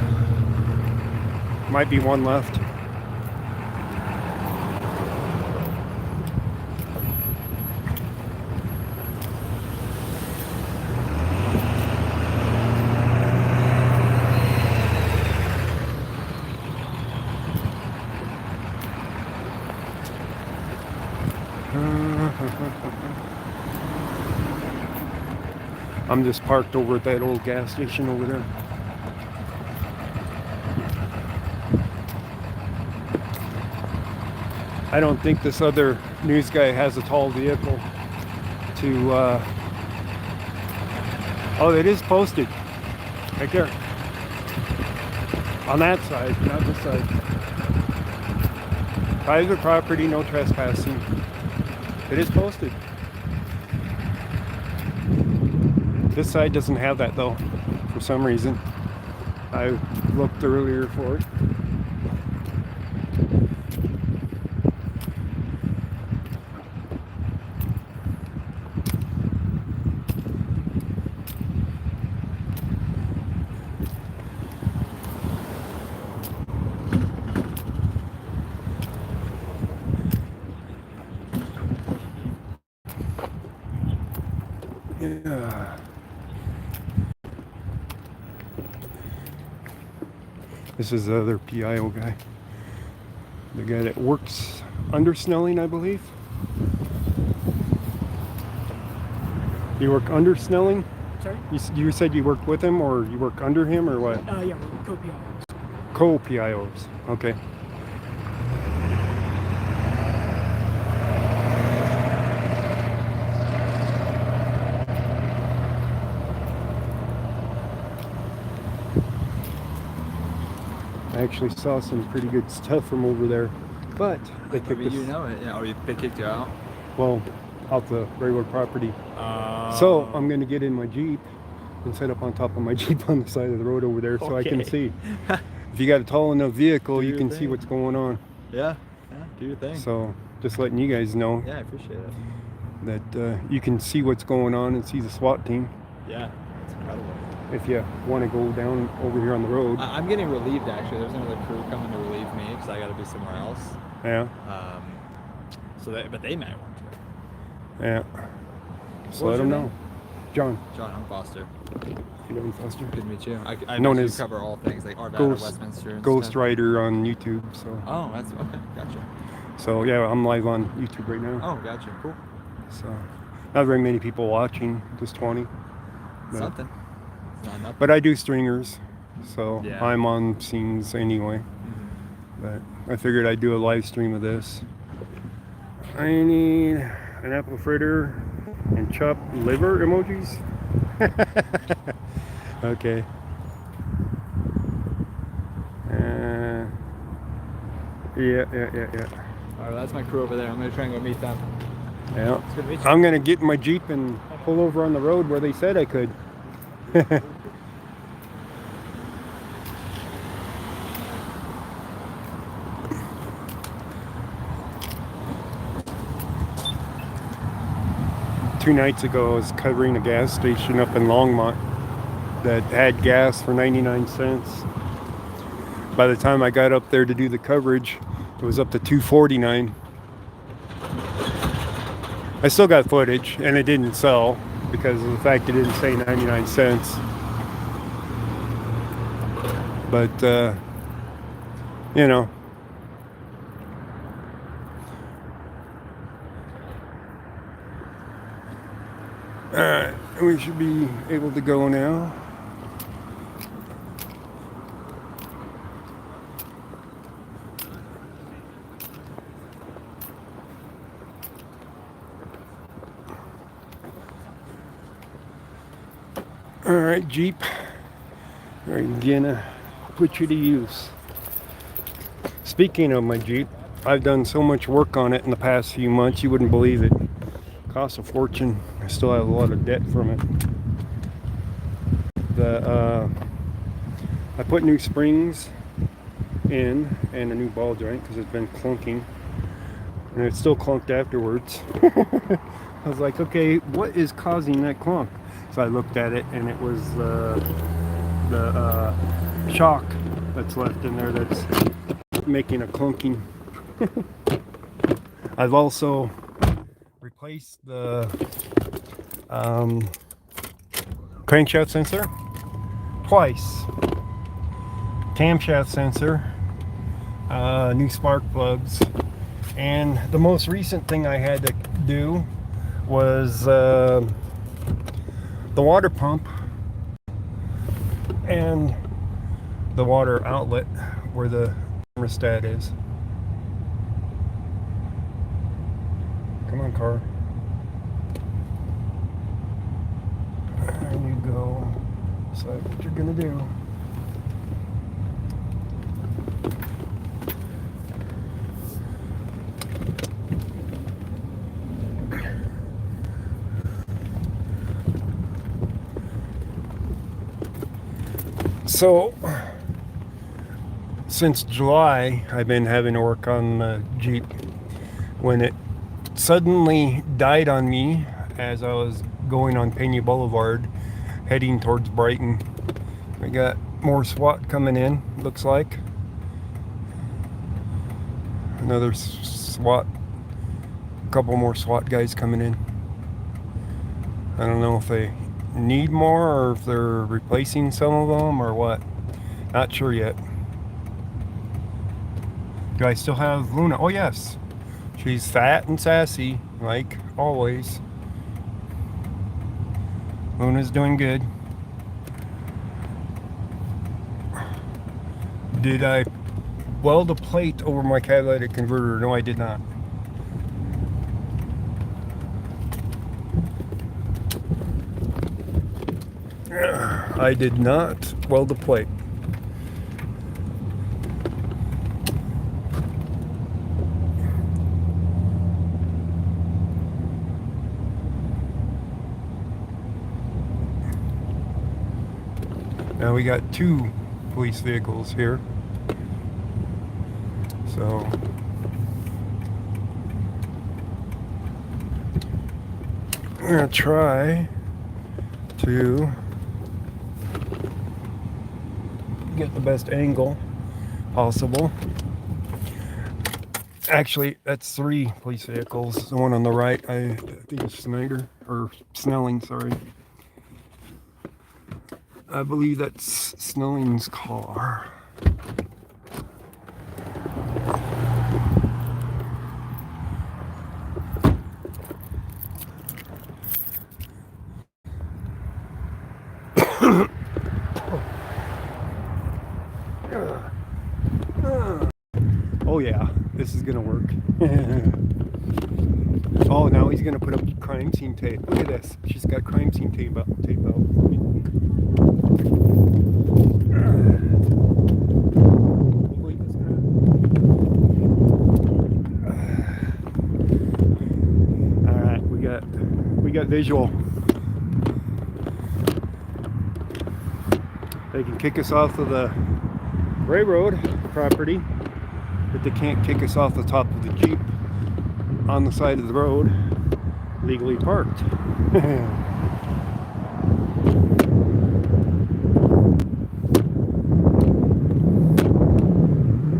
Might be one left. I'm just parked over at that old gas station over there. I don't think this other news guy has a tall vehicle to, oh, it is posted right there. On that side, not this side. Private property, no trespassing. It is posted. This side doesn't have that though, for some reason. I looked earlier for it. Yeah. This is the other PIO guy. The guy that works under Snelling, I believe. You work under Snelling? Sorry? You said you work with him, or you work under him, or what? Yeah, we're co-PIOs. Co-PIOs. Okay. I actually saw some pretty good stuff from over there, but they kicked us, You know it, yeah. Or they kicked you out. well, out the railroad property. So I'm gonna get in my Jeep and set up on top of my Jeep on the side of the road over there, so I can Okay. see. If you got a tall enough vehicle, Do you your can see thing. what's going on. Yeah, do your thing. So just letting you guys know Yeah, I appreciate it. that you can see what's going on and see the SWAT team Yeah, it's incredible. if you want to go down over here on the road. I'm getting relieved actually. There's another crew coming to relieve me because I got to be somewhere else. Yeah, But they might want to. yeah. Just What let was them your know. name? John. John, I'm Foster. You know Foster? Good to meet you. I Known know as you cover all things like Arvada, Ghost, Westminster, and Ghost stuff. Rider on YouTube. So, Oh, that's okay. Gotcha. so yeah, I'm live on YouTube right now. Oh, gotcha. Cool. So, not very many people watching, just 20. But, Something. It's not nothing. but I do stringers, so Yeah. I'm on scenes anyway. But I figured I'd do a live stream of this. I need an apple fritter and chopped liver emojis. Okay. Yeah. All right, that's my crew over there. I'm gonna try and go meet them. Yeah. It's good to meet you. I'm gonna get in my Jeep and pull over on the road where they said I could. 2 nights ago, I was covering a gas station up in Longmont that had gas for 99 cents. By the time I got up there to do the coverage, it was up to $2.49. I still got footage, and it didn't sell because of the fact it didn't say 99 cents. But, you know. Alright, we should be able to go now. Alright, Jeep, I'm gonna put you to use. Speaking of my Jeep, I've done so much work on it in the past few months, you wouldn't believe it. Cost a fortune. I still have a lot of debt from it. I put new springs in and a new ball joint because it's been clunking, and it still clunked afterwards. I was like, okay, what is causing that clunk? So I looked at it, and it was the shock that's left in there that's making a clunking. I've also replaced the crankshaft sensor twice, camshaft sensor, new spark plugs, and the most recent thing I had to do was the water pump and the water outlet where the thermostat is. Come on, car. There you go. Decide what you're gonna do. So, since July, I've been having to work on the Jeep. When it suddenly died on me as I was going on Pena Boulevard, heading towards Brighton. We got more SWAT coming in, looks like. Another SWAT, a couple more SWAT guys coming in. I don't know if they need more or if they're replacing some of them or what. Not sure yet. Do I still have Luna? Oh yes, she's fat and sassy like always. Luna's doing good. Did I weld a plate over my catalytic converter? No, I did not. I did not weld a plate. Now we got 2 police vehicles here. So I'm gonna try to get the best angle possible. Actually, that's 3 police vehicles. The one on the right, I think it's Snyder or Snelling, sorry. I believe that's Snelling's car. Oh yeah, this is gonna work. Oh, now he's gonna put up crime scene tape. Look at this. She's got crime scene tape out. Alright, we got visual. They can kick us off of the railroad property, but they can't kick us off the top of the Jeep on the side of the road. legally parked.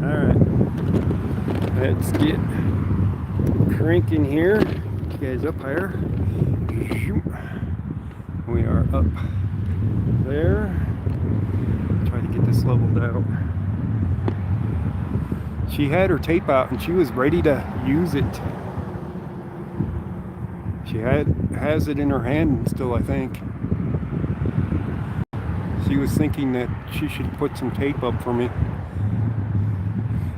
Alright, let's get cranking here. Get you guys up higher. We are up there. Try to get this leveled out. She had her tape out and she was ready to use it. She has it in her hand still, I think. She was thinking that she should put some tape up for me.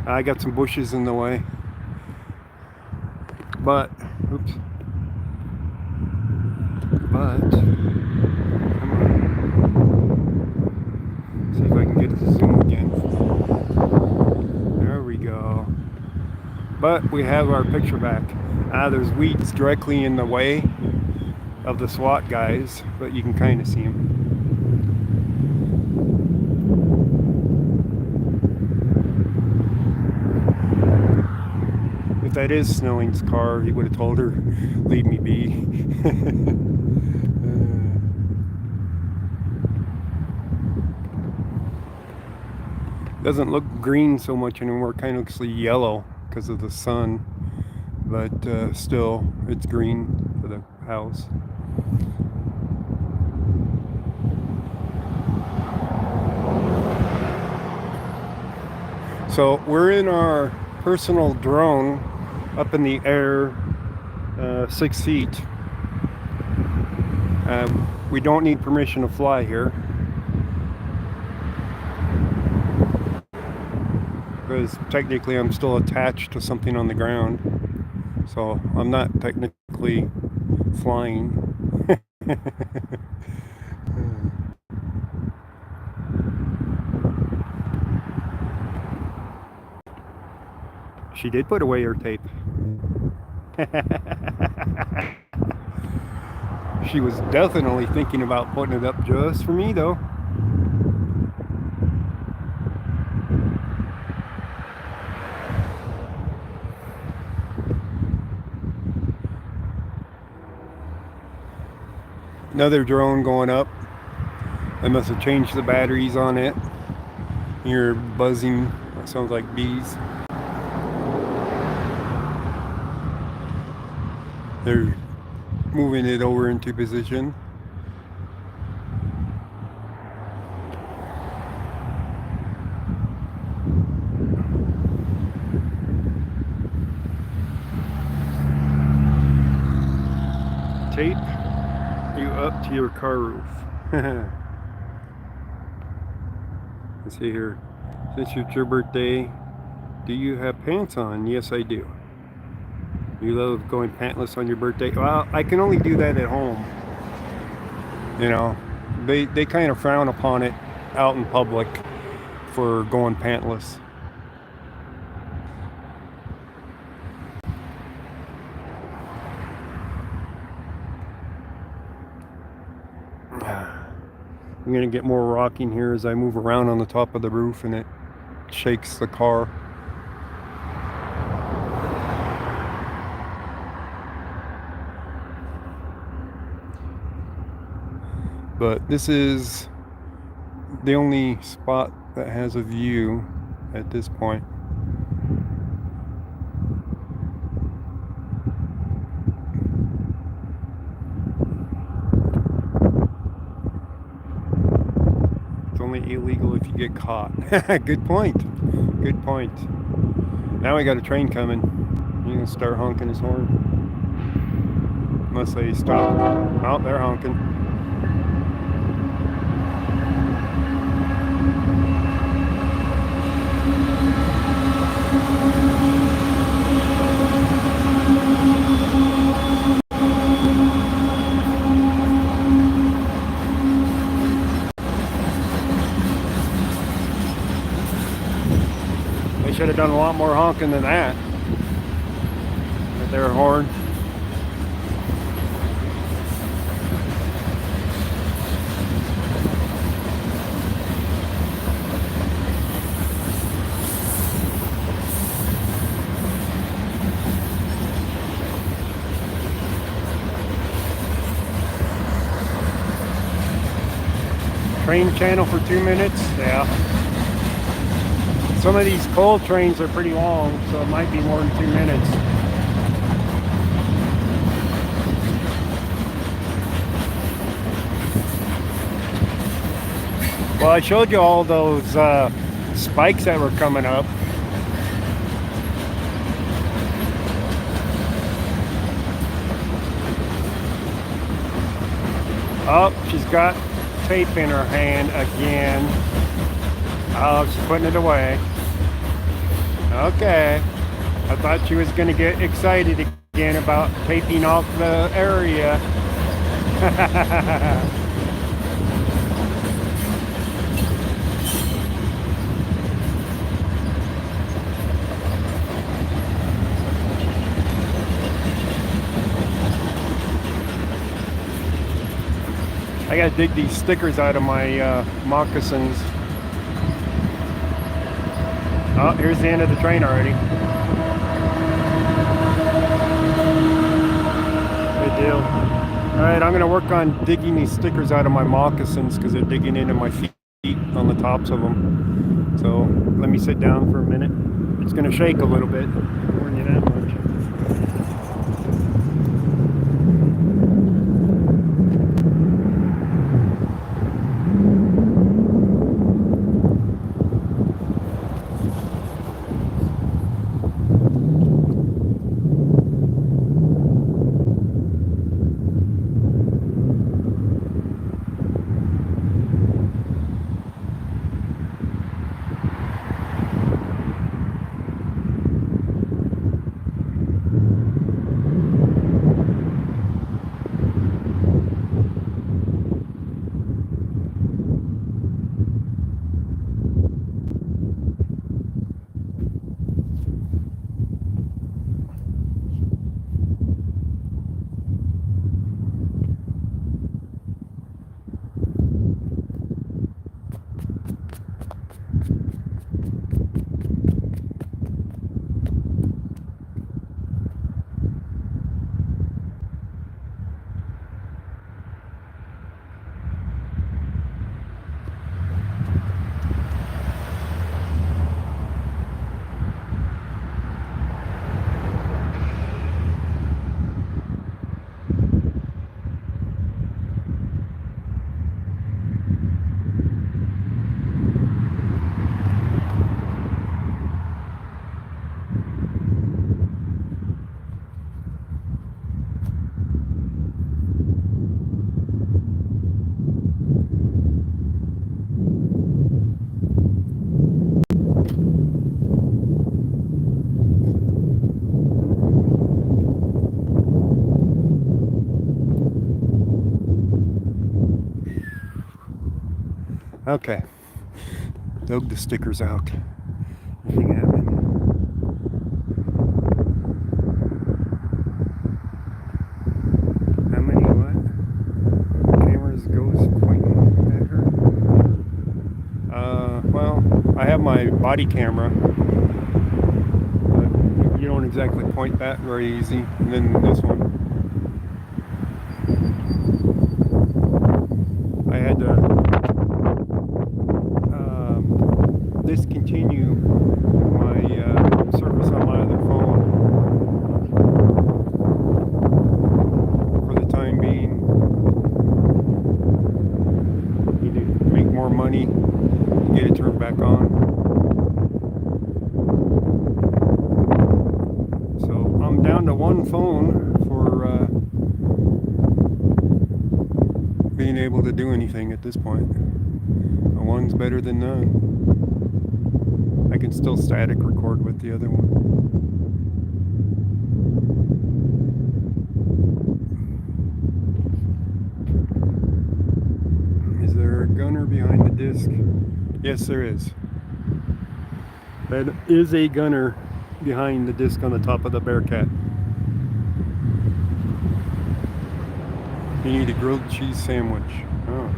I got some bushes in the way. But, oops. But, come on. See if I can get it to zoom again. There we go. But we have our picture back. There's weeds directly in the way of the SWAT guys, but you can kind of see them. If that is Snelling's car, he would have told her, leave me be. Doesn't look green so much anymore, kind of looks like yellow because of the sun, but still it's green for the house. So we're in our personal drone up in the air, 6 feet. We don't need permission to fly here, because technically I'm still attached to something on the ground, so I'm not technically flying. She did put away her tape. She was definitely thinking about putting it up just for me, though. Another drone going up. I must have changed the batteries on it. You're buzzing. That sounds like bees. They're moving it over into position. Tape you up to your car roof. Let's see here. Since it's your birthday, do you have pants on? Yes, I do. You love going pantless on your birthday? Well, I can only do that at home. You know, they kind of frown upon it out in public for going pantless. I'm gonna get more rocking here as I move around on the top of the roof and it shakes the car. But this is the only spot that has a view at this point. It's only illegal if you get caught. Good point. Good point. Now we got a train coming. He's gonna start honking his horn. Unless they stop. Oh, they're honking. They should have done a lot more honking than that with their horn. train channel for 2 minutes? Yeah. Some of these coal trains are pretty long, so it might be more than 2 minutes. Well, I showed you all those spikes that were coming up. Oh, she's got tape in her hand again. Oh, she's putting it away. Okay. I thought she was going to get excited again about taping off the area. I gotta dig these stickers out of my moccasins. Oh, here's the end of the train already. Good deal. Alright, I'm gonna work on digging these stickers out of my moccasins because they're digging into my feet on the tops of them. So let me sit down for a minute. It's gonna shake a little bit. I'll warn you that much. Okay, dug the stickers out. Nothing happened. How many what? Cameras goes pointing at her? Well, I have my body camera, but you don't exactly point that very easy. And then this one. I had to discontinue my service on my other phone for the time being. Need to make more money to get it turned back on. So I'm down to one phone for being able to do anything at this point. One's better than none. I can still static record with the other one. Is there a gunner behind the disc? Yes, there is. That is a gunner behind the disc on the top of the Bearcat. You need a grilled cheese sandwich. Oh.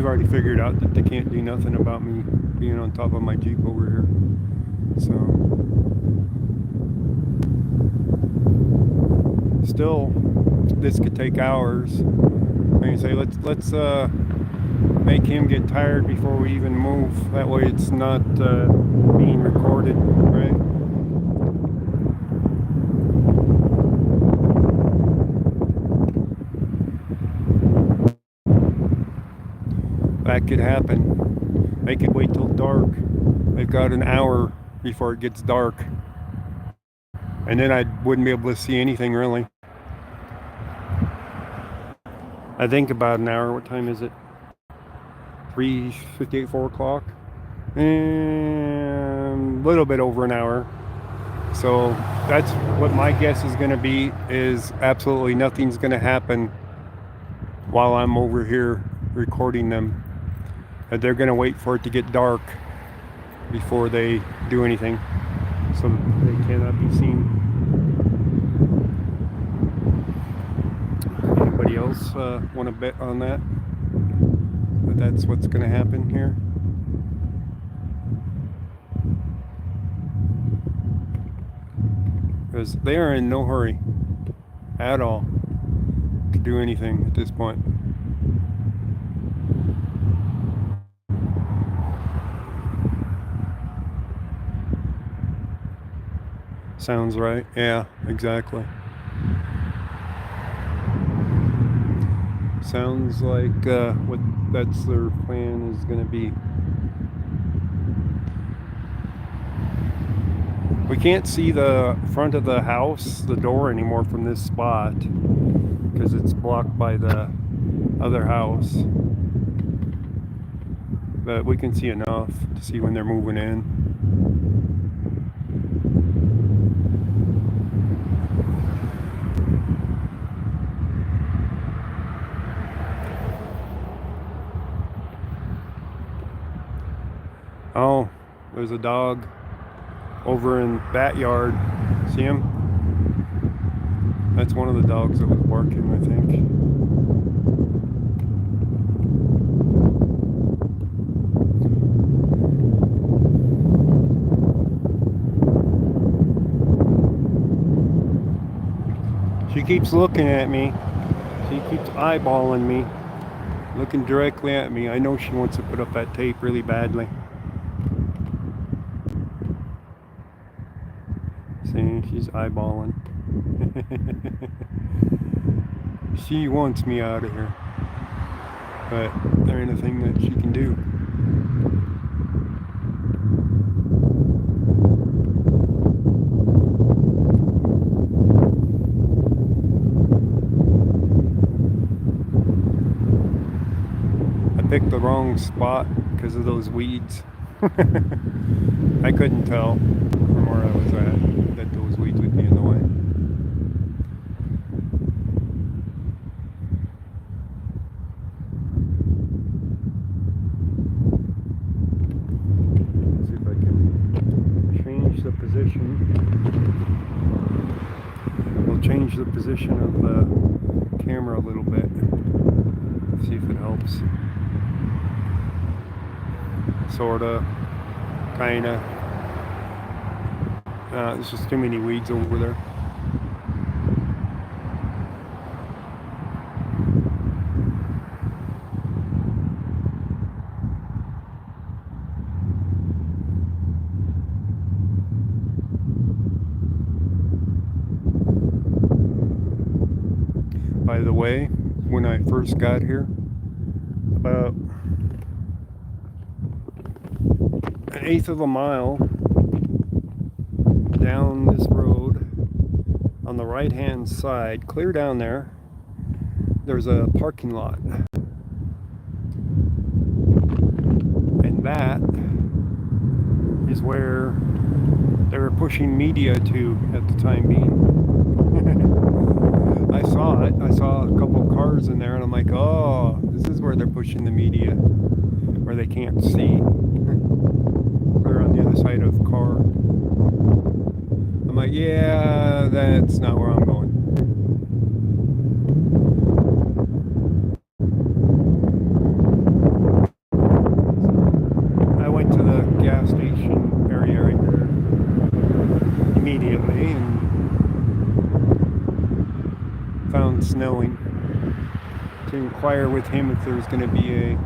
they've already figured out that they can't do nothing about me being on top of my Jeep over here. So, still, this could take hours. Like I say, let's make him get tired before we even move. That way, it's not being recorded, right? That could happen. They could wait till dark. They've got an hour before it gets dark. And then I wouldn't be able to see anything really. I think about an hour. What time is it? 3:58, 4 o'clock? And a little bit over an hour. So that's what my guess is going to be, is absolutely nothing's going to happen while I'm over here recording them. They're going to wait for it to get dark before they do anything, so they cannot be seen. Anybody else want to bet on that? That's what's going to happen here? Because they are in no hurry at all to do anything at this point. Sounds right. Yeah, exactly. Sounds like what that's their plan is going to be. We can't see the front of the house, the door anymore from this spot, because it's blocked by the other house. But we can see enough to see when they're moving in. Oh, there's a dog over in that yard. See him? That's one of the dogs that was barking, I think. She keeps looking at me. She keeps eyeballing me, looking directly at me. I know she wants to put up that tape really badly. See, she's eyeballing. She wants me out of here, but there ain't a thing that she can do. I picked the wrong spot because of those weeds. I couldn't tell from where I was at that those weeds would be in the way. Let's see if I can change the position. We'll change the position of the camera a little bit. See if it helps. Sorta, kinda. There's just too many weeds over there. By the way, when I first got here, about an eighth of a mile down this road, on the right hand side, clear down there, there's a parking lot, and that is where they were pushing media to at the time being. I saw it. I saw a couple cars in there, and I'm like, oh, this is where they're pushing the media, where they can't see. They're on the other side of the car. I'm like, yeah, that's not where I'm going. immediately and found snowing to inquire with him if there was going to be a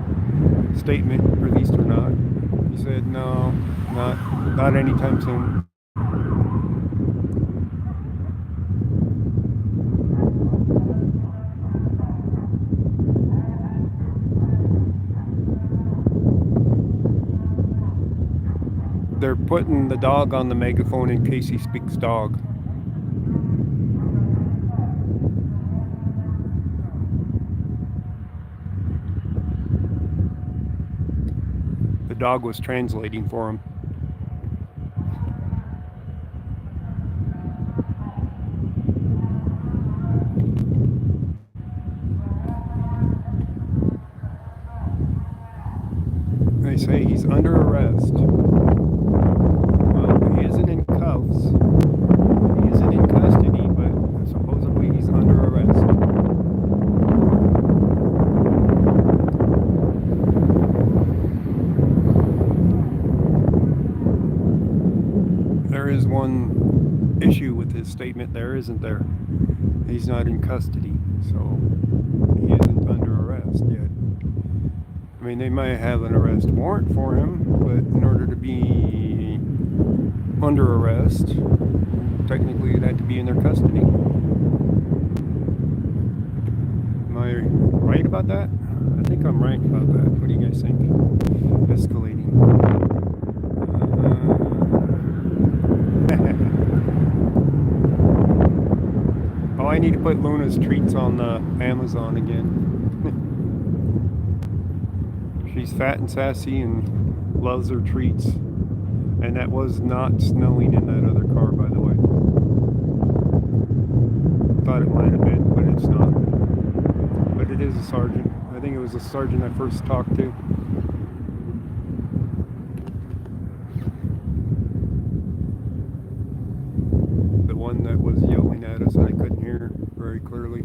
statement released or not. He said no, not anytime soon. They're putting the dog on the megaphone in case he speaks dog. The dog was translating for him. They say he's under arrest. Well, he isn't in cuffs. He isn't in custody, but supposedly he's under arrest. There is one issue with his statement there, isn't there? He's not in custody, so he isn't under arrest yet. I mean, they might have an arrest warrant for him, but in order to be under arrest, technically you'd have to be in their custody. Am I right about that? I think I'm right about that. What do you guys think? Escalating. Oh, I need to put Luna's treats on the Amazon again. She's fat and sassy and loves her treats. And that was not snowing in that other car, by the way. Thought it might have been, but it's not. But it is a sergeant. I think it was a sergeant I first talked to. The one that was yelling at us, I couldn't hear very clearly.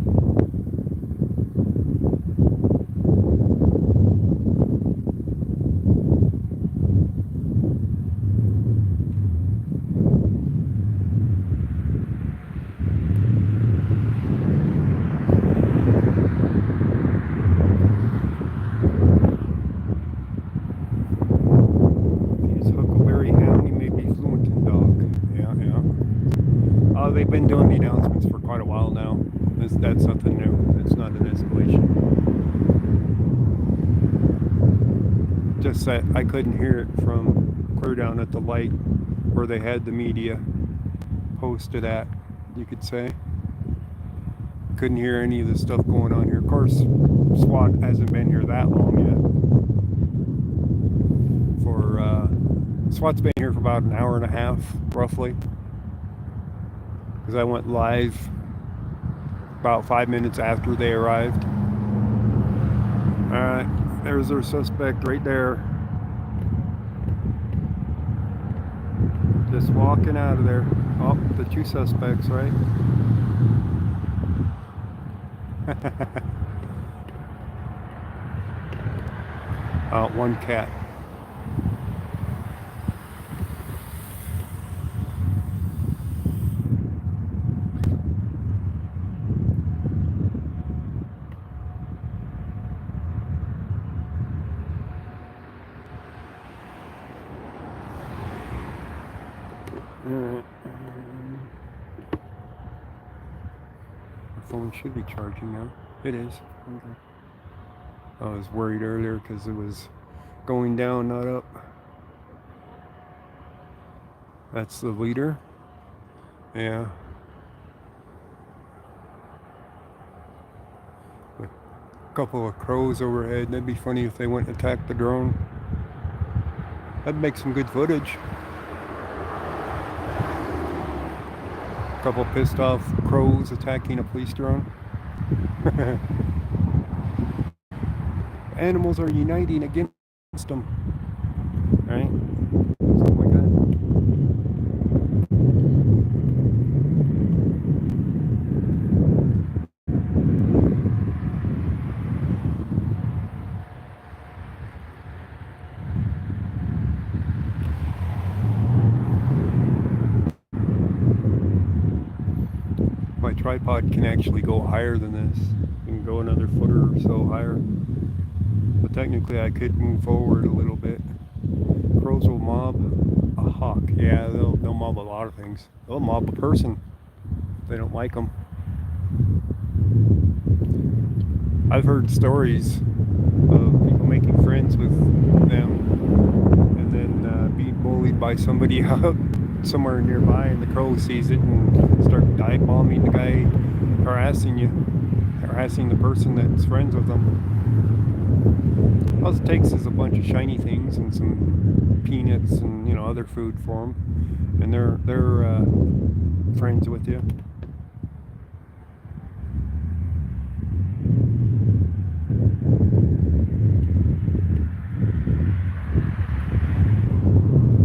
They've been doing the announcements for quite a while now. That's something new. It's not an escalation. Just that I couldn't hear it from clear down at the light where they had the media posted at, you could say. Couldn't hear any of the stuff going on here. Of course, SWAT hasn't been here that long yet. SWAT's been here for about an hour and a half, roughly. Because I went live about 5 minutes after they arrived. Alright, there's their suspect right there. Just walking out of there. Oh, the two suspects, right? One cat. My phone should be charging now. It is. Okay. I was worried earlier because it was going down, not up. That's the leader. Yeah. A couple of crows overhead. That'd be funny if they went and attacked the drone. That'd make some good footage. A couple pissed off crows attacking a police drone. Animals are uniting against them. Right? Something like that. tripod can actually go higher than this. It can go another foot or so higher. But technically I could move forward a little bit. Crows will mob a hawk. Yeah, they'll mob a lot of things. They'll mob a person if they don't like them. I've heard stories of people making friends with them and then being bullied by somebody out somewhere nearby, and the crow sees it and start dive bombing the guy harassing the person that's friends with them. All it takes is a bunch of shiny things and some peanuts and other food for them, and they're friends with you.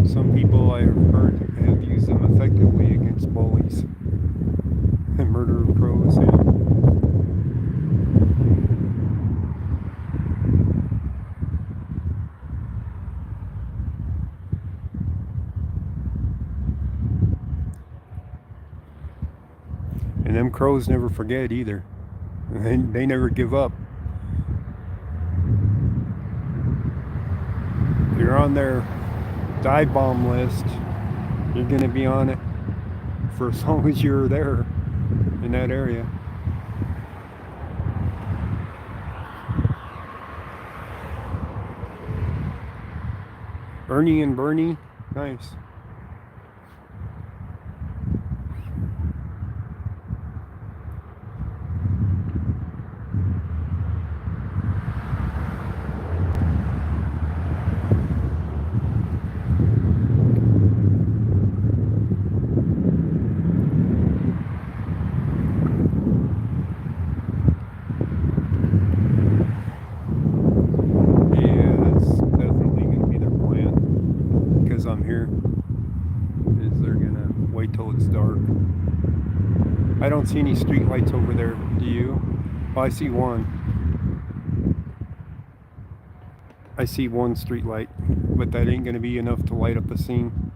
Some people I have heard have used them effectively against bullies and murder of crows. Yeah. And them crows never forget either. They never give up. If you're on their dive bomb list, you're going to be on it for as long as you're there in that area. Ernie and Bernie, nice. I'm here is they're gonna wait till it's dark. I don't see any street lights over there, do you? Oh, I see one. I see one street light, but that ain't gonna be enough to light up the scene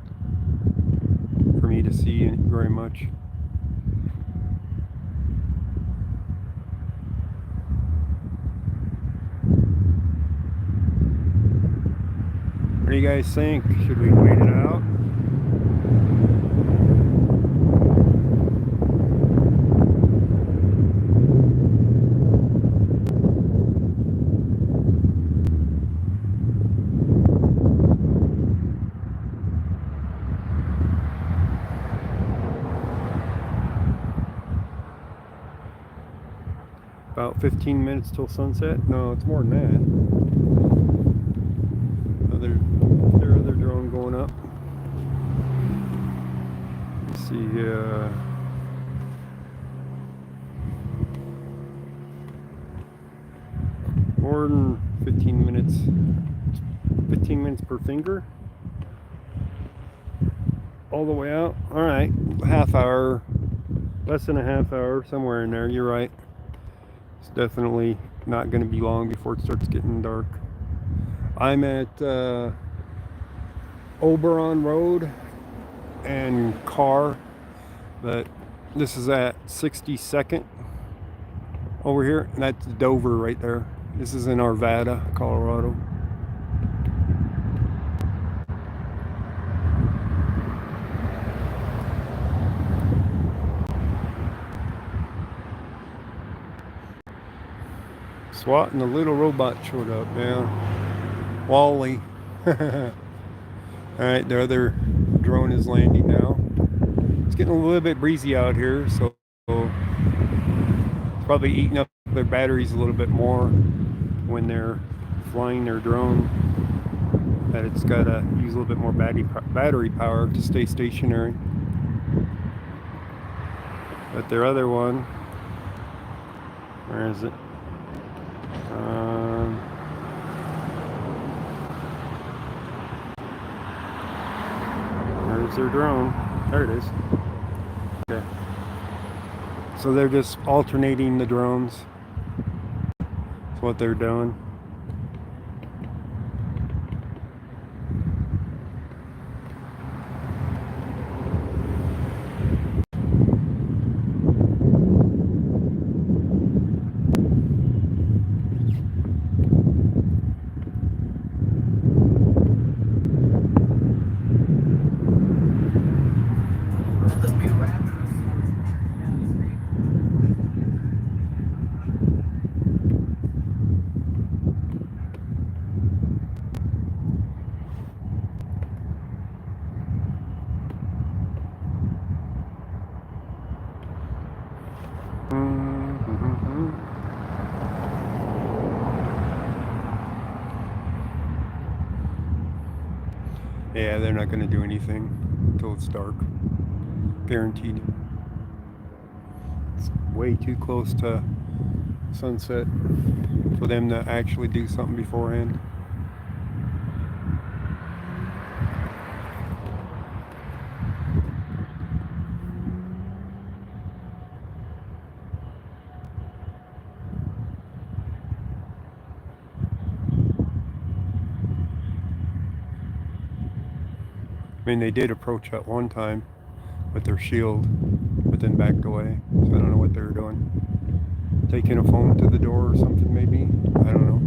for me to see it very much. What do you guys think? Should we wait it out? About 15 minutes till sunset? No, it's more than that. Their other drone going up. Let's see, more than 15 minutes. 15 minutes per finger. All the way out. All right, half hour, less than a half hour, somewhere in there. You're right. It's definitely not going to be long before it starts getting dark. I'm at Oberon Road and Carr, but this is at 62nd over here, and that's Dover right there. This is in Arvada, Colorado. SWAT and the little robot showed up, yeah. Wally. Alright, the other drone is landing now. It's getting a little bit breezy out here, so it's probably eating up their batteries a little bit more when they're flying their drone. That it's got to use a little bit more battery power to stay stationary. But their other one, where is it? There's their drone. There it is. Okay. So they're just alternating the drones. That's what they're doing. Yeah, they're not going to do anything until it's dark. Guaranteed. It's way too close to sunset for them to actually do something beforehand. I mean, they did approach at one time with their shield, but then backed away. So I don't know what they were doing. Taking a phone to the door or something, maybe? I don't know.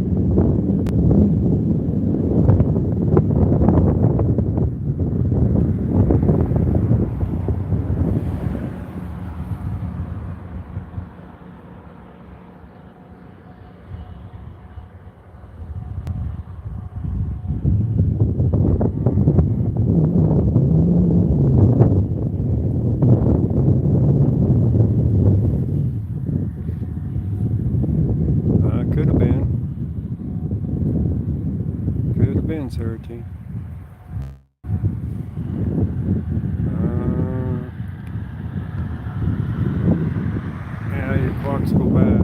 Could have been. Could have been, Sarah. Yeah, your clocks go back.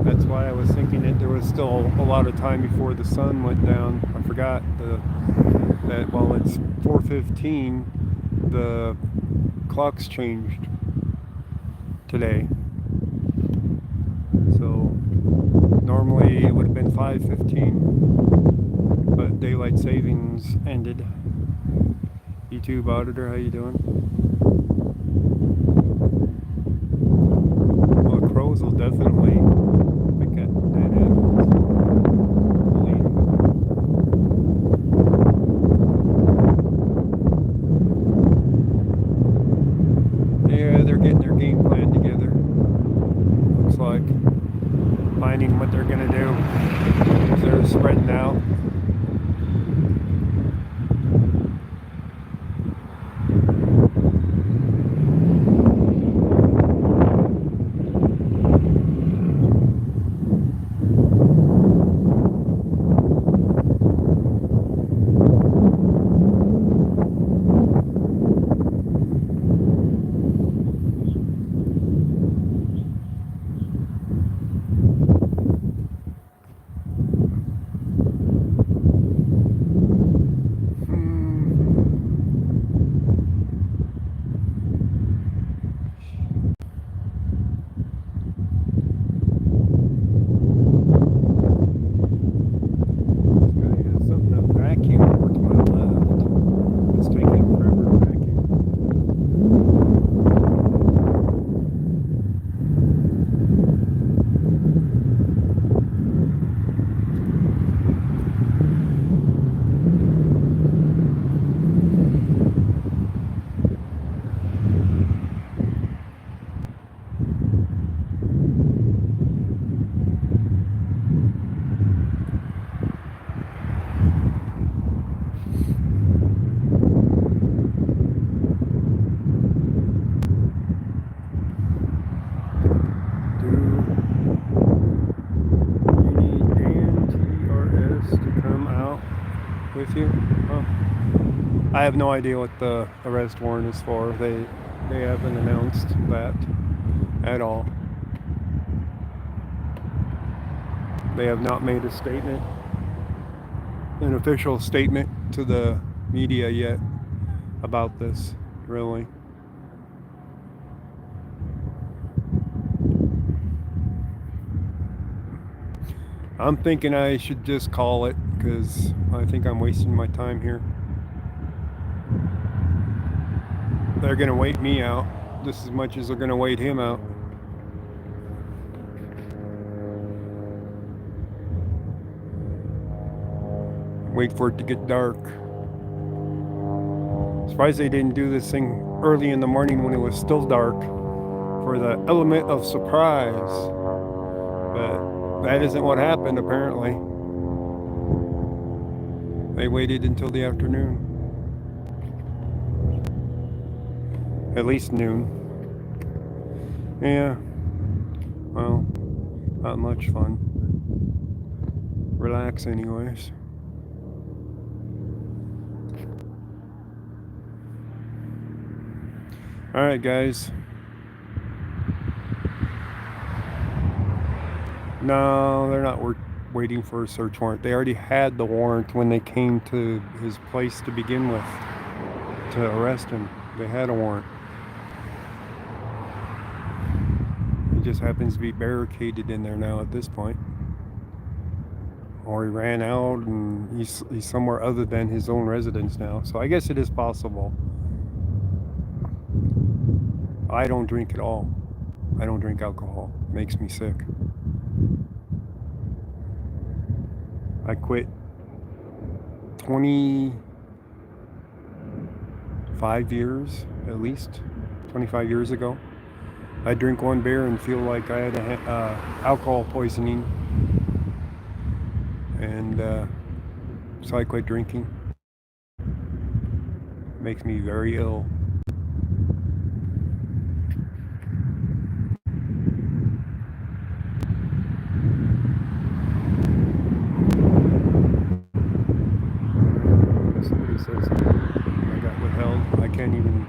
That's why I was thinking that there was still a lot of time before the sun went down. I forgot that while it's 4:15, the clocks changed today. So normally it would have been 5:15, but daylight savings ended. YouTube auditor, how you doing? Well, the crows will definitely pick at dead ends. Yeah, they're getting their game plan together. Looks like finding what they're gonna do. They're spreading out. With you? Oh. I have no idea what the arrest warrant is for. They haven't announced that at all. They have not made a statement, an official statement to the media yet about this, really. I'm thinking I should just call it because I think I'm wasting my time here. They're going to wait me out just as much as they're going to wait him out. Wait for it to get dark. Surprised they didn't do this thing early in the morning when it was still dark for the element of surprise. But that isn't what happened, apparently. They waited until the afternoon. At least noon. Yeah. Well, not much fun. Relax anyways. All right, guys. No, they're not waiting for a search warrant. They already had the warrant when they came to his place to begin with to arrest him. They had a warrant. He just happens to be barricaded in there now at this point. Or he ran out and he's somewhere other than his own residence now. So I guess it is possible. I don't drink at all. I don't drink alcohol. It makes me sick. I quit 25 years, at least 25 years ago. I drink one beer and feel like I had alcohol poisoning, and so I quit drinking. It makes me very ill. Somebody says I got withheld. I can't even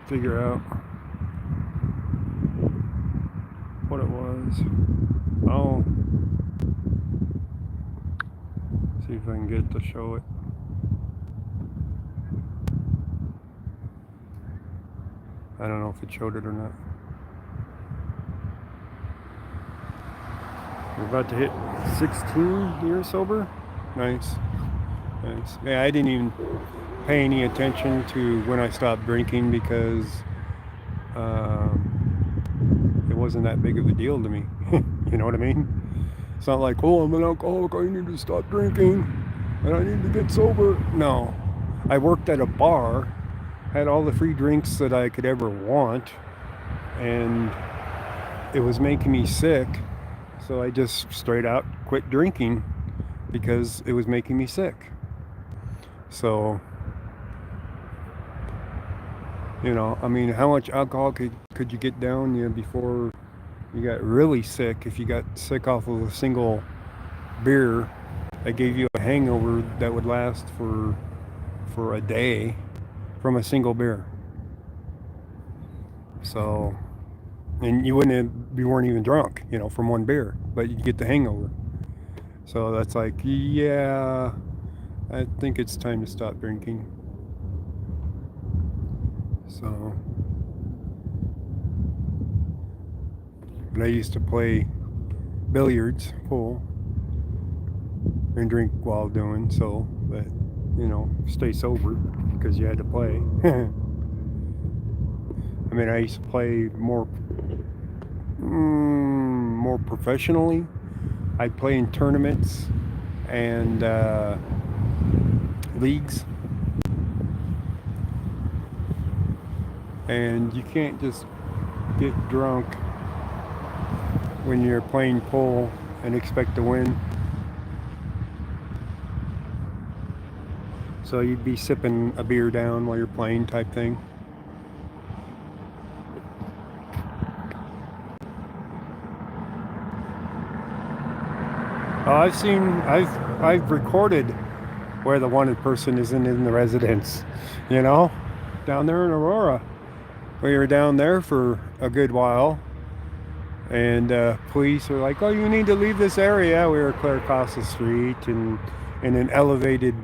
figure out what it was. Oh, see if I can get it to show it. I don't know if it showed it or not. We're about to hit 16 years sober. Nice. Nice. Yeah, I didn't even pay any attention to when I stopped drinking because it wasn't that big of a deal to me. You know what I mean? It's not like, oh, I'm an alcoholic, I need to stop drinking and I need to get sober. No. I worked at a bar, had all the free drinks that I could ever want, and it was making me sick. So I just straight out quit drinking because it was making me sick. So, you know, I mean, how much alcohol could you get down before you got really sick? If you got sick off of a single beer that gave you a hangover that would last for a day from a single beer. So, and you weren't even drunk, you know, from one beer, but you get the hangover. So that's like, yeah, I think it's time to stop drinking. So, but I used to play billiards, pool, and drink while doing so, but, you know, stay sober because you had to play. I mean, I used to play more professionally. I'd play in tournaments and leagues. And you can't just get drunk when you're playing pool and expect to win. So you'd be sipping a beer down while you're playing type thing. I've recorded where the wanted person isn't in the residence, you know, down there in Aurora. We were down there for a good while, and police were like, oh, you need to leave this area. We were clear across the street and in an elevated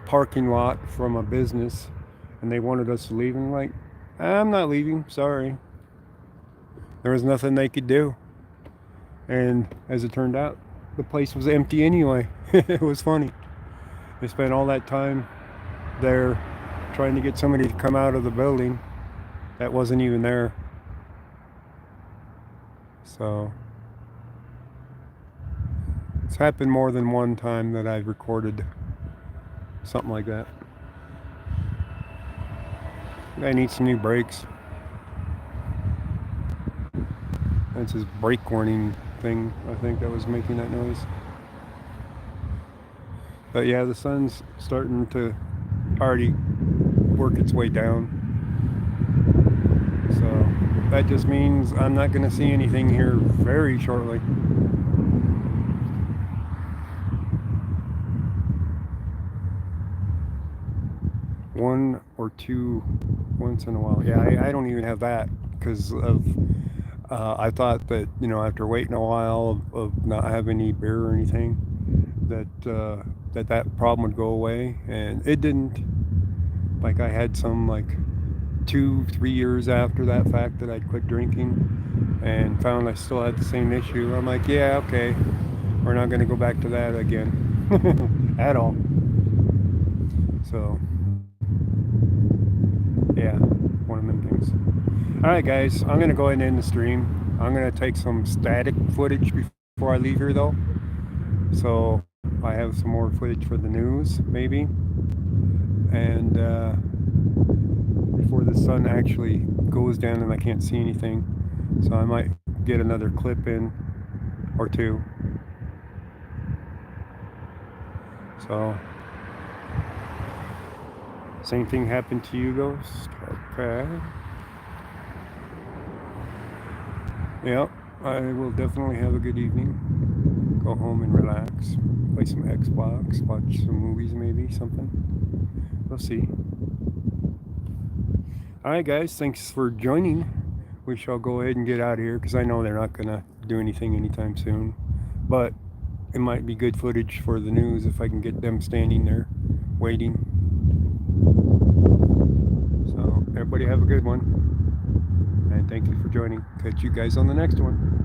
parking lot from a business, and they wanted us to leave, and like, I'm not leaving, sorry. There was nothing they could do, and as it turned out, the place was empty anyway. It was funny. They spent all that time there trying to get somebody to come out of the building that wasn't even there. So it's happened more than one time that I've recorded something like that. I need some new brakes. That's his brake warning thing, I think, that was making that noise. But yeah, the sun's starting to already work its way down. So that just means I'm not going to see anything here very shortly. One one or two once in a while. Yeah, I don't even have that because of I thought that after waiting a while of not having any beer or anything that problem would go away, and it didn't. Like I had some like 2-3 years after that fact that I'd quit drinking and found I still had the same issue. I'm like, yeah, okay, we're not going to go back to that again at all. So, yeah, one of them things. All right, guys, I'm going to go ahead and end the stream. I'm going to take some static footage before I leave here, though. So, I have some more footage for the news, maybe. And before the sun actually goes down and I can't see anything. So, I might get another clip in or two. So, same thing happened to you, Ghost? Okay. Yep, I will definitely have a good evening. Go home and relax. Play some Xbox, watch some movies maybe, something. We'll see. Alright guys, thanks for joining. We shall go ahead and get out of here because I know they're not going to do anything anytime soon. But it might be good footage for the news if I can get them standing there waiting. So everybody have a good one. And thank you for joining. Catch you guys on the next one.